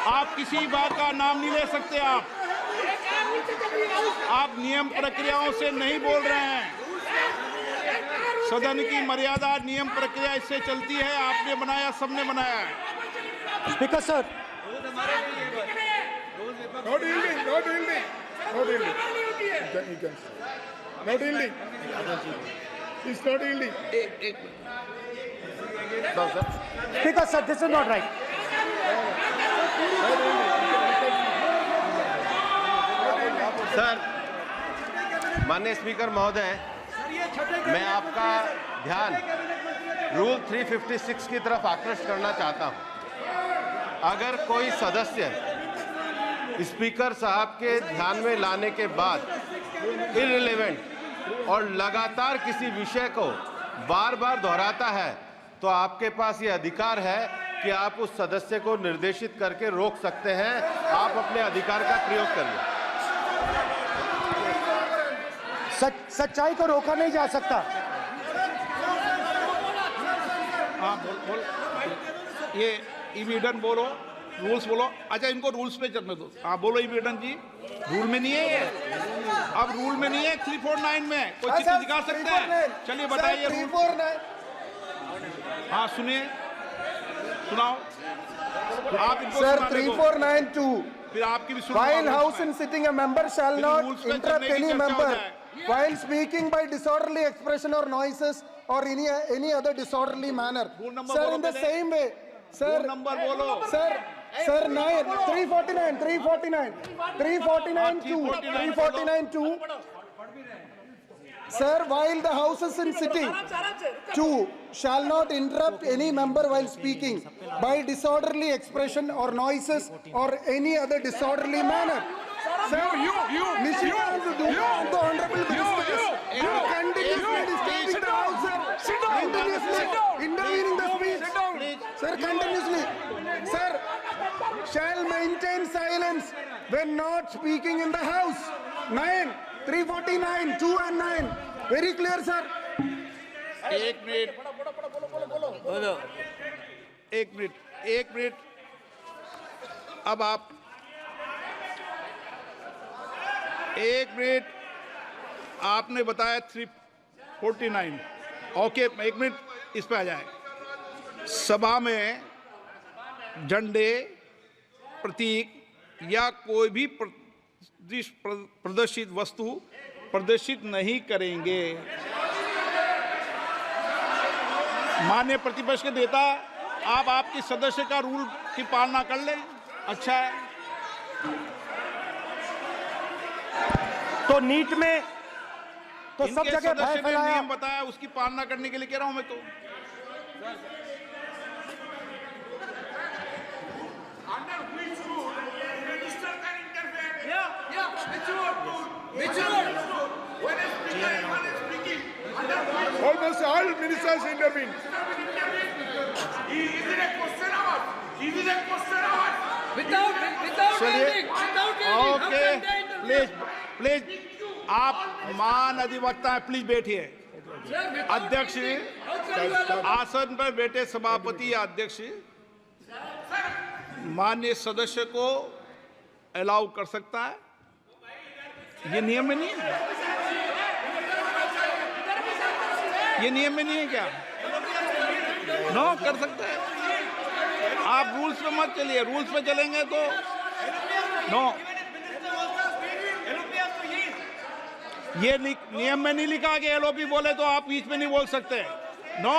[SPEAKER 1] आप किसी बात का नाम नहीं ले सकते, आप नियम प्रक्रियाओं से नहीं बोल रहे हैं। सदन की मर्यादा, नियम प्रक्रिया इससे चलती है, आपने बनाया, सबने बनाया है।
[SPEAKER 2] Speaker sir, speaker sir, this is not right.
[SPEAKER 6] Sir, माननीय स्पीकर महोदय, मैं आपका ध्यान रूल 356 की तरफ आकृष्ट करना चाहता हूं। अगर कोई सदस्य स्पीकर साहब के ध्यान में लाने के बाद इररिलेवेंट और लगातार किसी विषय को बार बार दोहराता है, तो आपके पास ये अधिकार है कि आप उस सदस्य को निर्देशित करके रोक सकते हैं। आप अपने अधिकार का प्रयोग करिए।
[SPEAKER 2] सच्चाई को रोका नहीं जा सकता।
[SPEAKER 1] हाँ बोल ये इविडेंट बोलो, रूल्स बोलो। अच्छा, इनको रूल्स पे चलने दो। हाँ बोलो इविडेंट जी, रूल में नहीं है ये, अब रूल में नहीं है। 349 में कोई चित्र दिखा सकते हैं? चलिए बताइए रूल। हाँ सुनिए, सुनाओ आप इनको।
[SPEAKER 10] सर 3492,
[SPEAKER 1] फिर आपकी भी
[SPEAKER 10] while house in sitting a member shall not interrupt any member while speaking by disorderly expression or noises or any other disorderly manner. Sir, in the same way, sir,
[SPEAKER 1] number बोलो
[SPEAKER 10] sir 349 Sir, while the house is in sitting, 2 shall not interrupt any member while speaking by disorderly expression or noises or any other disorderly manner. Sir, Nishikant, the honorable ministers, you continuously disturbing the house, sir. Continuously intervening the speech. Sir, continuously. Sir, shall maintain silence when not speaking in the house. 9, 349, 2 and 9. Very clear, sir.
[SPEAKER 1] एक minute. अब आप एक minute, आपने बताया 349। Okay, एक minute इस पे आ जाए। सभा में झंडे, प्रतीक या कोई भी प्रदर्शित वस्तु प्रदर्शित नहीं करेंगे। माननीय प्रतिपक्ष के नेता, आप आपकी सदस्य का रूल की पालना कर लें, अच्छा है।
[SPEAKER 2] तो नीट में तो सब
[SPEAKER 1] इनके
[SPEAKER 2] जगह भय
[SPEAKER 1] सदस्य ने
[SPEAKER 2] फैलाया।
[SPEAKER 1] नियम बताया, उसकी पालना करने के लिए कह रहा हूं मैं। तो
[SPEAKER 7] Almost all ministers intervene.
[SPEAKER 1] Okay please please, आप मान अधिवक्ता हैं, प्लीज बैठिए। अध्यक्ष आसन पर बैठे सभापति या अध्यक्ष माननीय सदस्य को अलाउ कर सकता है, ये नियम में नहीं है, ये नियम में नहीं है क्या? नो, कर सकते हैं आप। रूल्स पे मत चलिए, रूल्स पे चलेंगे तो नो, ये नियम में नहीं लिखा कि एलओपी बोले तो आप बीच में नहीं बोल सकते। नो,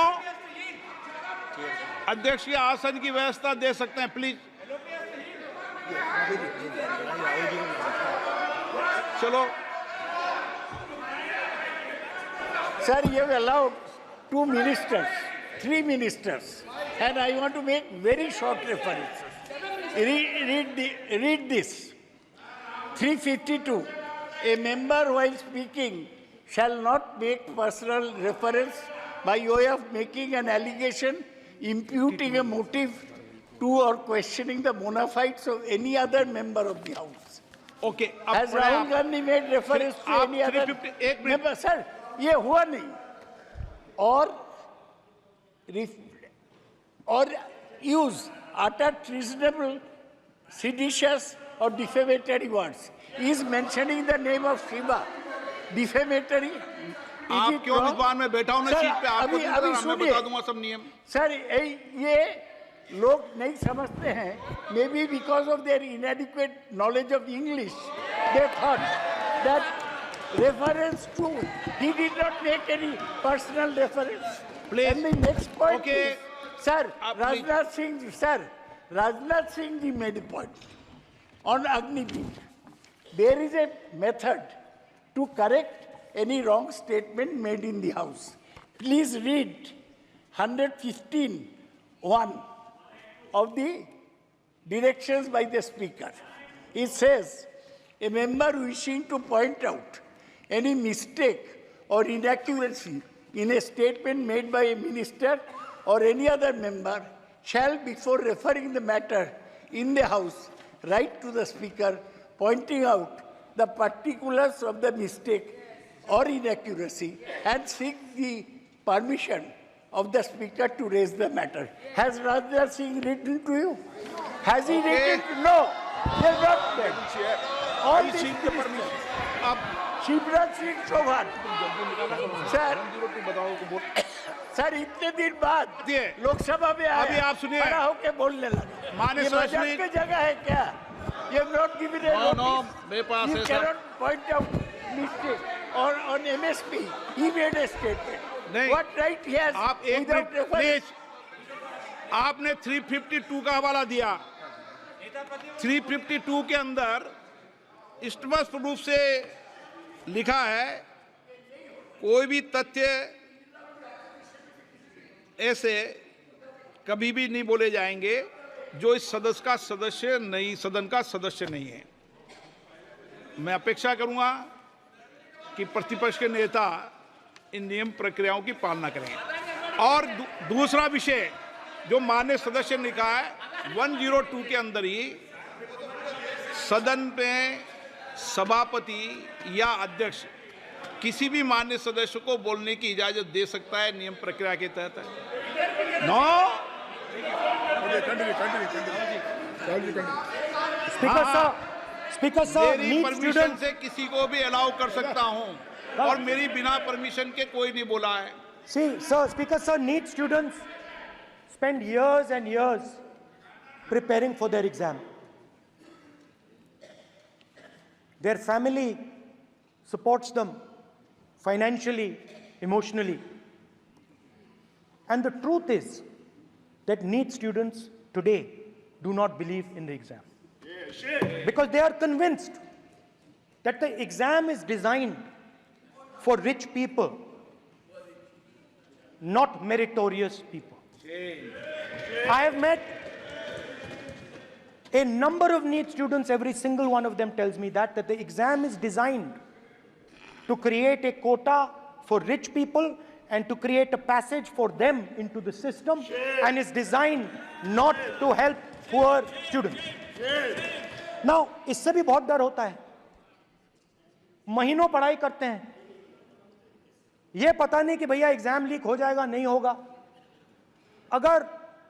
[SPEAKER 1] अध्यक्ष के आसन की व्यवस्था दे सकते हैं, प्लीज। चलो
[SPEAKER 11] Sir, you have allowed 2 ministers, 3 ministers, and I want to make very short references. Read this. 352. A member while speaking shall not make personal reference by way of making an allegation, imputing a motive to or questioning the bona fides of any other member of the House.
[SPEAKER 1] Okay.
[SPEAKER 11] Has Rahul Gandhi made reference to any other member? Sir, ये हुआ नहीं। और use utter treasonable, seditious or defamatory words. Is mentioning the name of Shiva defamatory?
[SPEAKER 1] आप क्यों इस बार में बैठा हूं ना सीट पे? आपको मैं बता दूंगा सब नियम।
[SPEAKER 11] सर, ये लोग नहीं समझते हैं, may be because of their inadequate knowledge of English, they thought that reference to, he did not make any personal reference.
[SPEAKER 1] Please.
[SPEAKER 11] And the next point
[SPEAKER 1] Okay.
[SPEAKER 11] is, sir, Rajnath Singh ji made a point on Agniveer. There is a method to correct any wrong statement made in the House. Please read 115(1) of the directions by the Speaker. It says, a member wishing to point out any mistake or inaccuracy in a statement made by a minister or any other member shall, before referring the matter in the House, write to the Speaker pointing out the particulars of the mistake or inaccuracy and seek the permission of the Speaker to raise the matter. Has Rajnath Singh written to you? Has he written? No, he has not done. All these ministers. Shivraj Singh Chouhan sir इतने दिन बाद लोकसभा में
[SPEAKER 1] अभी आप सुनिए,
[SPEAKER 11] खड़ा होकर बोलने लगा।
[SPEAKER 1] माननीय
[SPEAKER 11] मजाक की जगह है क्या? You have not given a notice.
[SPEAKER 1] मेरे पास
[SPEAKER 11] You
[SPEAKER 1] है
[SPEAKER 11] cannot point out mistake. Or on MSP, he made a statement.
[SPEAKER 1] नहीं,
[SPEAKER 11] What right he has?
[SPEAKER 1] आप एक मिनट प्लीज, आपने 352 का हवाला दिया। 352 के अंदर स्पष्ट रूप से लिखा है, कोई भी तथ्य ऐसे कभी भी नहीं बोले जाएंगे जो इस सदस्य का सदस्य नहीं, सदन का सदस्य नहीं है। मैं अपेक्षा करूंगा कि प्रतिपक्ष के नेता इन नियम प्रक्रियाओं की पालना करें। और दूसरा विषय जो माननीय सदस्य ने कहा है, 102 के अंदर ही सदन में सभापति या अध्यक्ष किसी भी माननीय सदस्य को बोलने की इजाजत दे सकता है, नियम प्रक्रिया के तहत। नो,
[SPEAKER 2] स्पीकर साहब,
[SPEAKER 1] मेरी परमिशन से किसी को भी अलाउ कर सकता हूं और मेरी बिना परमिशन के कोई नहीं बोला है।
[SPEAKER 2] See, sir, Speaker sir, NEET students spend years and years preparing for their exam. Their family supports them financially, emotionally. And the truth is that NEET students today do not believe in the exam. Because they are convinced that the exam is designed for rich people, not meritorious people. I have met a number of NEET students. Every single one of them tells me that the exam is designed to create a quota for rich people and to create a passage for them into the system, and is designed not to help poor students. Now, इससे भी बहुत डर होता है. महीनों पढ़ाई करते हैं, ये पता नहीं कि भैया एग्जाम लीक हो जाएगा नहीं होगा. अगर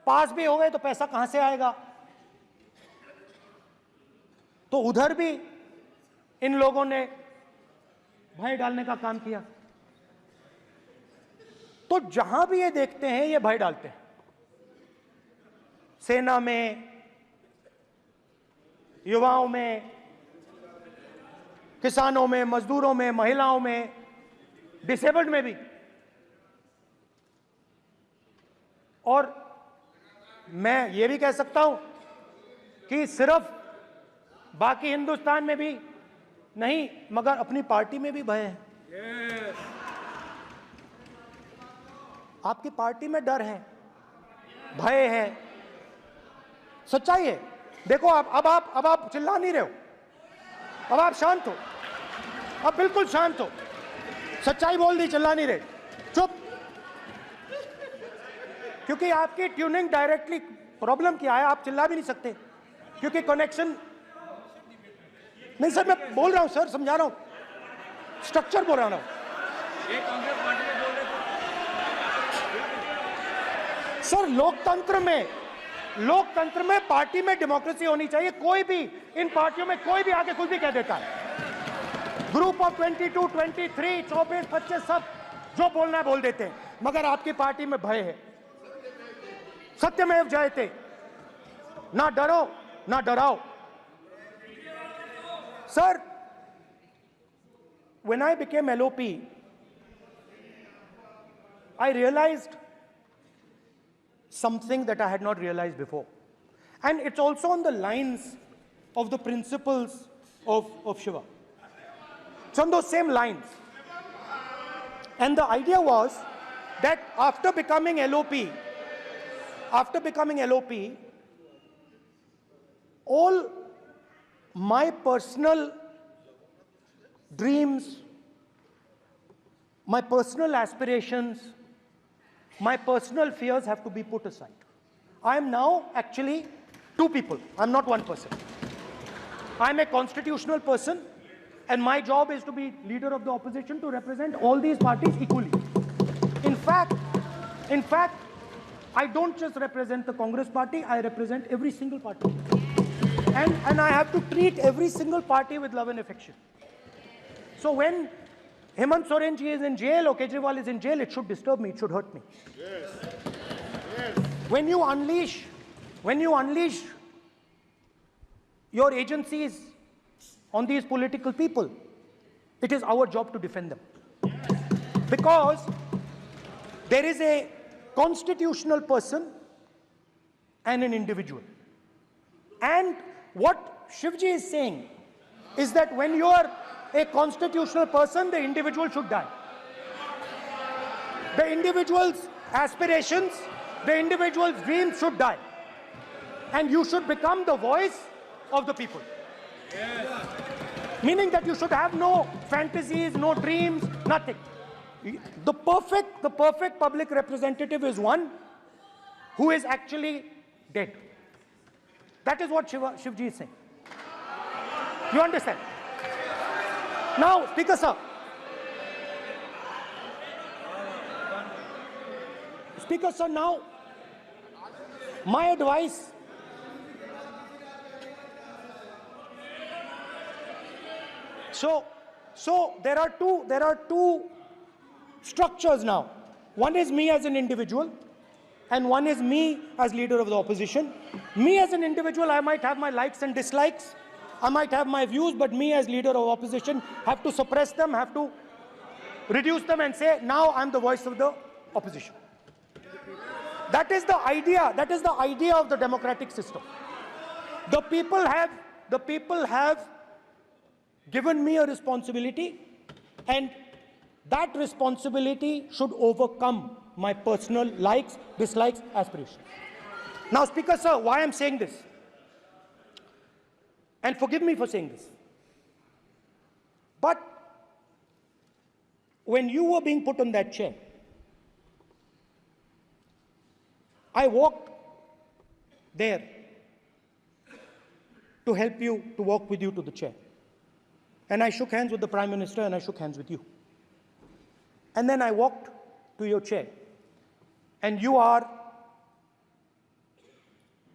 [SPEAKER 2] पास भी हो गए तो पैसा कहां से आएगा. तो उधर भी इन लोगों ने भय डालने का काम किया. तो जहां भी ये देखते हैं ये भय डालते हैं. सेना में, युवाओं में, किसानों में, मजदूरों में, महिलाओं में, डिसेबल्ड में भी. और मैं ये भी कह सकता हूं कि सिर्फ बाकी हिंदुस्तान में भी नहीं, मगर अपनी पार्टी में भी भय है. आपकी पार्टी में डर है, भय है, सच्चाई है. देखो अब आप चिल्ला नहीं रहे हो, अब आप शांत हो, अब बिल्कुल शांत हो. सच्चाई बोल दी, चिल्ला नहीं रहे, चुप. क्योंकि आपकी ट्यूनिंग डायरेक्टली प्रॉब्लम क्या है, आप चिल्ला भी नहीं सकते क्योंकि कनेक्शन नहीं. सर मैं बोल रहा हूं, सर समझा रहा हूं, स्ट्रक्चर बोल रहा हूं. सर लोकतंत्र में पार्टी में डेमोक्रेसी होनी चाहिए. कोई भी इन पार्टियों में कोई भी आके कुछ भी कह देता है. ग्रुप ऑफ 22, 23, 24, 25 सब जो बोलना है बोल देते हैं. मगर आपकी पार्टी में भय है. सत्यमेव जयते, ना डरो ना डराओ. Sir, when I became LOP, I realized something that I had not realized before. And it's also on the lines of the principles of Shiva. It's on those same lines. And the idea was that after becoming LOP, all my personal dreams, my personal aspirations, my personal fears have to be put aside. I am now actually two people. I'm not one person. I'm a constitutional person, and my job is to be leader of the opposition, to represent all these parties equally. In fact, I don't just represent the Congress party, I represent every single party. And I have to treat every single party with love and affection. So when Hemant Soren ji is in jail or Kejriwal is in jail, it should disturb me, it should hurt me. Yes. Yes. When you unleash your agencies on these political people, it is our job to defend them. Yes. Because there is a constitutional person and an individual. And what Shivji is saying is that when you are a constitutional person, the individual should die. The individual's aspirations, the individual's dreams should die. And you should become the voice of the people. Yes. Meaning that you should have no fantasies, no dreams, nothing. The perfect public representative is one who is actually dead. That is what Shivji is saying. You understand? Now, Speaker sir. Speaker sir, now, my advice. So there are two structures now. One is me as an individual, and one is me as leader of the opposition. Me as an individual, I might have my likes and dislikes. I might have my views, but me as leader of opposition have to suppress them, have to reduce them and say, now I'm the voice of the opposition. That is the idea. That is the idea of the democratic system. The people have given me a responsibility, and that responsibility should overcome my personal likes, dislikes, aspirations. Now, Speaker Sir, why I'm saying this, and forgive me for saying this, but when you were being put on that chair, I walked there to help you, to walk with you to the chair. And I shook hands with the Prime Minister and I shook hands with you. And then I walked to your chair. And you are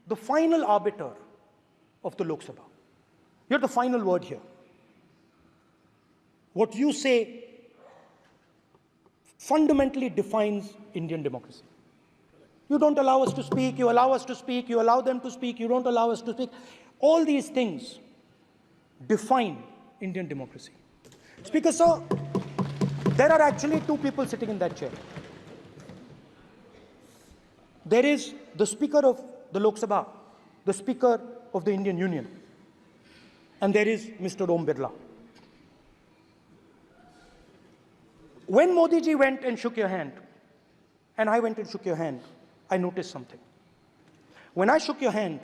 [SPEAKER 2] the final arbiter of the Lok Sabha. You're the final word here. What you say fundamentally defines Indian democracy. You don't allow us to speak, you allow us to speak, you allow them to speak, you don't allow us to speak. All these things define Indian democracy. Speaker Sir, there are actually two people sitting in that chair. There is the Speaker of the Lok Sabha, the Speaker of the Indian Union, and there is Mr. Om Birla. When Modi ji went and shook your hand, and I went and shook your hand, I noticed something. When I shook your hand,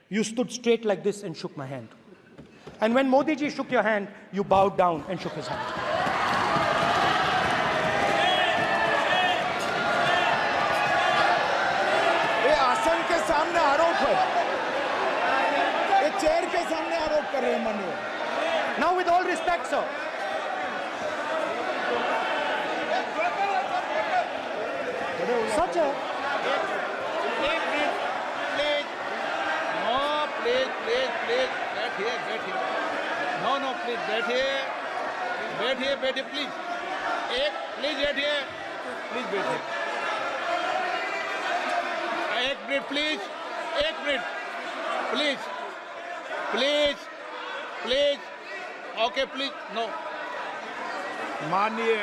[SPEAKER 2] you stood straight like this and shook my hand. And when Modi ji shook your hand, you bowed down and shook his hand.
[SPEAKER 7] ये आसन के सामने आरोप है, ये chair के सामने आरोप कर रहे हैं माननीय।
[SPEAKER 2] Now, with all respect, sir, such a
[SPEAKER 1] बैठिए, प्लीज। प्लीज बैठिए, प्लीज बैठिए। एक minute please, please. Okay, please. No, माननीय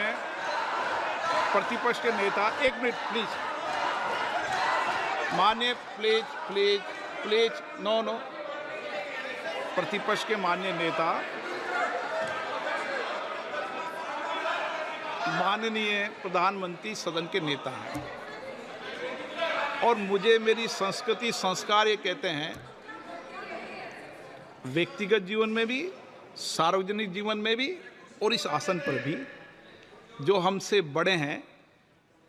[SPEAKER 1] प्रतिपक्ष के नेता, एक मिनट प्लीज। माननीय प्लीज। नो। प्रतिपक्ष के माननीय नेता, माननीय प्रधानमंत्री सदन के नेता हैं और मुझे मेरी संस्कृति संस्कार ये कहते हैं, व्यक्तिगत जीवन में भी, सार्वजनिक जीवन में भी और इस आसन पर भी, जो हमसे बड़े हैं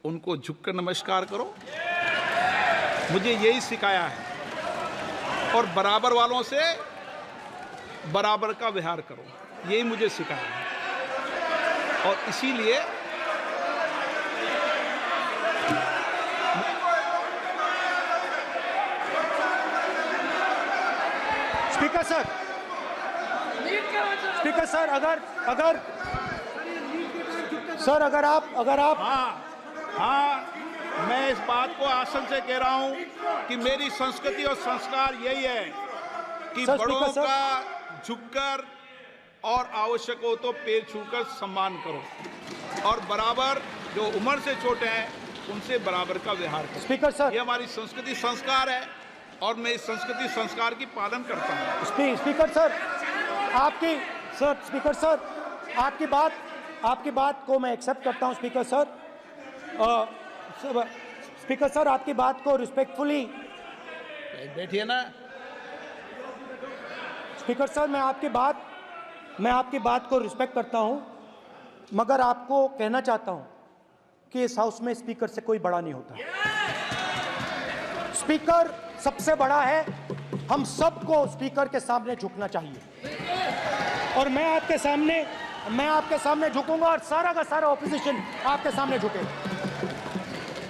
[SPEAKER 1] उनको झुककर नमस्कार करो। मुझे यही सिखाया है और बराबर वालों से बराबर का व्यवहार करो, यही मुझे सिखाया है। और इसीलिए
[SPEAKER 2] स्पीकर सर, अगर आप
[SPEAKER 1] हाँ, मैं इस बात को आसन से कह रहा हूं कि मेरी संस्कृति और संस्कार यही है कि बड़ों का झुककर और आवश्यक हो तो पैर छूकर सम्मान करो और बराबर जो उम्र से छोटे हैं उनसे बराबर का व्यवहार करो।
[SPEAKER 2] स्पीकर सर,
[SPEAKER 1] ये हमारी संस्कृति संस्कार है और मैं इस संस्कृति संस्कार की पालन करता हूँ।
[SPEAKER 2] आपकी बात को मैं एक्सेप्ट करता हूँ। स्पीकर सर, आपकी बात को रिस्पेक्टफुली
[SPEAKER 1] बैठिए ना।
[SPEAKER 2] स्पीकर सर, मैं आपकी बात को रिस्पेक्ट करता हूं, मगर आपको कहना चाहता हूं कि इस हाउस में स्पीकर से कोई बड़ा नहीं होता। स्पीकर सबसे बड़ा है, हम सबको स्पीकर के सामने झुकना चाहिए और मैं आपके सामने झुकूंगा और सारा का सारा ऑपोजिशन आपके सामने झुकेगा।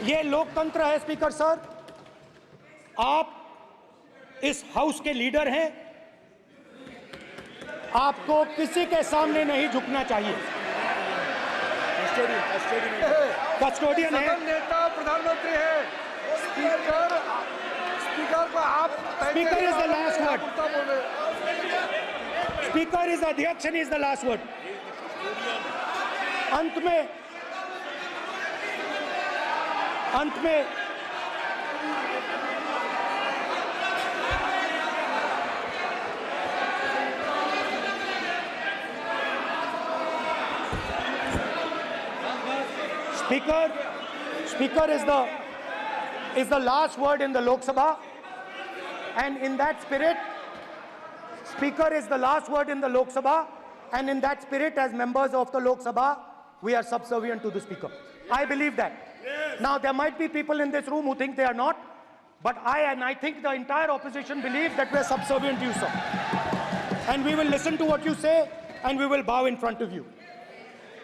[SPEAKER 2] ये लोकतंत्र है स्पीकर सर, आप इस हाउस के लीडर हैं, आपको किसी के सामने नहीं झुकना चाहिए। कस्टोडियन है,
[SPEAKER 9] नेता प्रधानमंत्री है, स्पीकर को आप
[SPEAKER 2] speaker is the last word, speaker is अध्यक्ष and is the last word. अंत में Speaker is the last word in the Lok Sabha, and in that spirit, Speaker is the last word in the Lok Sabha, and in that spirit, as members of the Lok Sabha, we are subservient to the Speaker. I believe that. Now, there might be people in this room who think they are not, but I think the entire opposition believes that we are subservient to you, sir. And we will listen to what you say, and we will bow in front of you.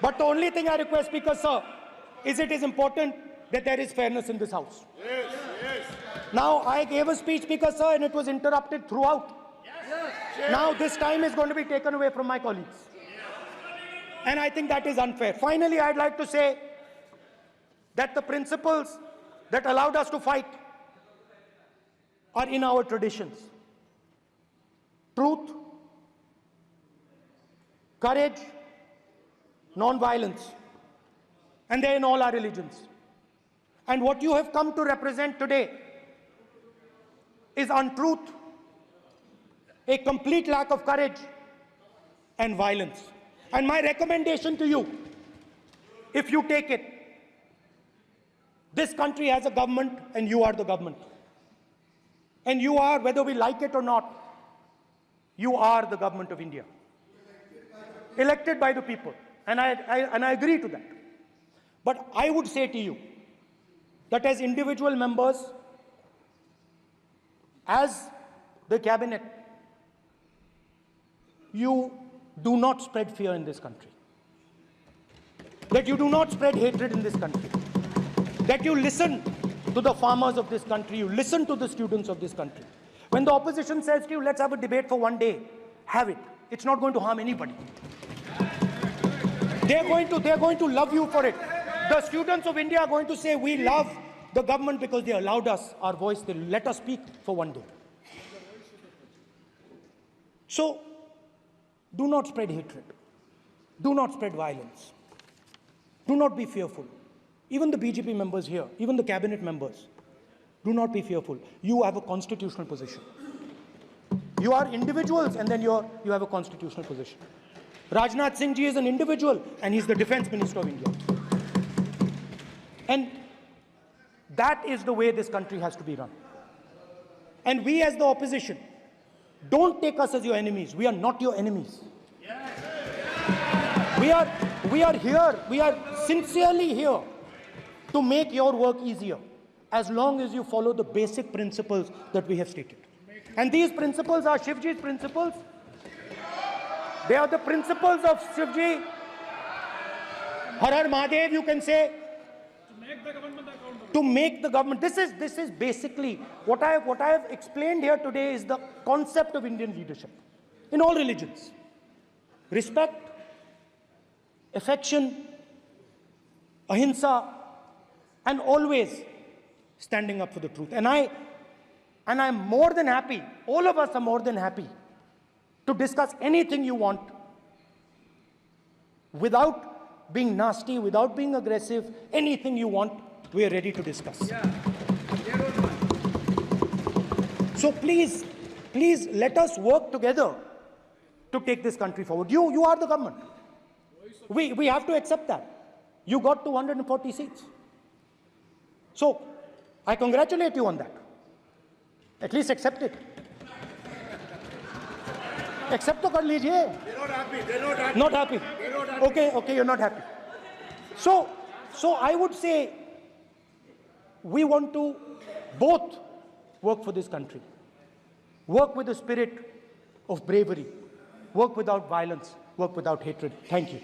[SPEAKER 2] But the only thing I request, Speaker, sir, is it is important that there is fairness in this House. Yes, yes. Now, I gave a speech, Speaker, sir, and it was interrupted throughout. Yes. Now, this time is going to be taken away from my colleagues. And I think that is unfair. Finally, I'd like to say that the principles that allowed us to fight are in our traditions. Truth, courage, non-violence. And they're in all our religions. And what you have come to represent today is untruth, a complete lack of courage, and violence. And my recommendation to you, if you take it, this country has a government and you are the government. And you are, whether we like it or not, you are the government of India. Elected by the people. And I agree to that. But I would say to you that as individual members, as the cabinet, you do not spread fear in this country. That you do not spread hatred in this country. That you listen to the farmers of this country, you listen to the students of this country. When the opposition says to you, let's have a debate for one day, have it. It's not going to harm anybody. They're going to love you for it. The students of India are going to say, we love the government because they allowed us our voice, they let us speak for one day. So, do not spread hatred. Do not spread violence. Do not be fearful. Even the BJP members here, even the cabinet members, do not be fearful. You have a constitutional position. You are individuals and then you have a constitutional position. Rajnath Singh ji is an individual and he's the Defense Minister of India. And that is the way this country has to be run. And we as the opposition, don't take us as your enemies. We are not your enemies. We are here, we are sincerely here to make your work easier, as long as you follow the basic principles that we have stated. And these principles are Shivji's principles. They are the principles of Shivji. Har Har Mahadev, you can say. To make the government. This is basically what I have explained here today is the concept of Indian leadership in all religions. Respect, affection, ahimsa, and always standing up for the truth. And I'm more than happy, all of us are more than happy to discuss anything you want without being nasty, without being aggressive, anything you want, we are ready to discuss. So please let us work together to take this country forward. You are the government. We have to accept that. You got 240 seats. So, I congratulate you on that. At least accept it. Accept to kar lijiye. They're not happy. They're not happy. Not happy. They're not happy. Okay, you're not happy. So I would say we want to both work for this country. Work with the spirit of bravery. Work without violence. Work without hatred. Thank you.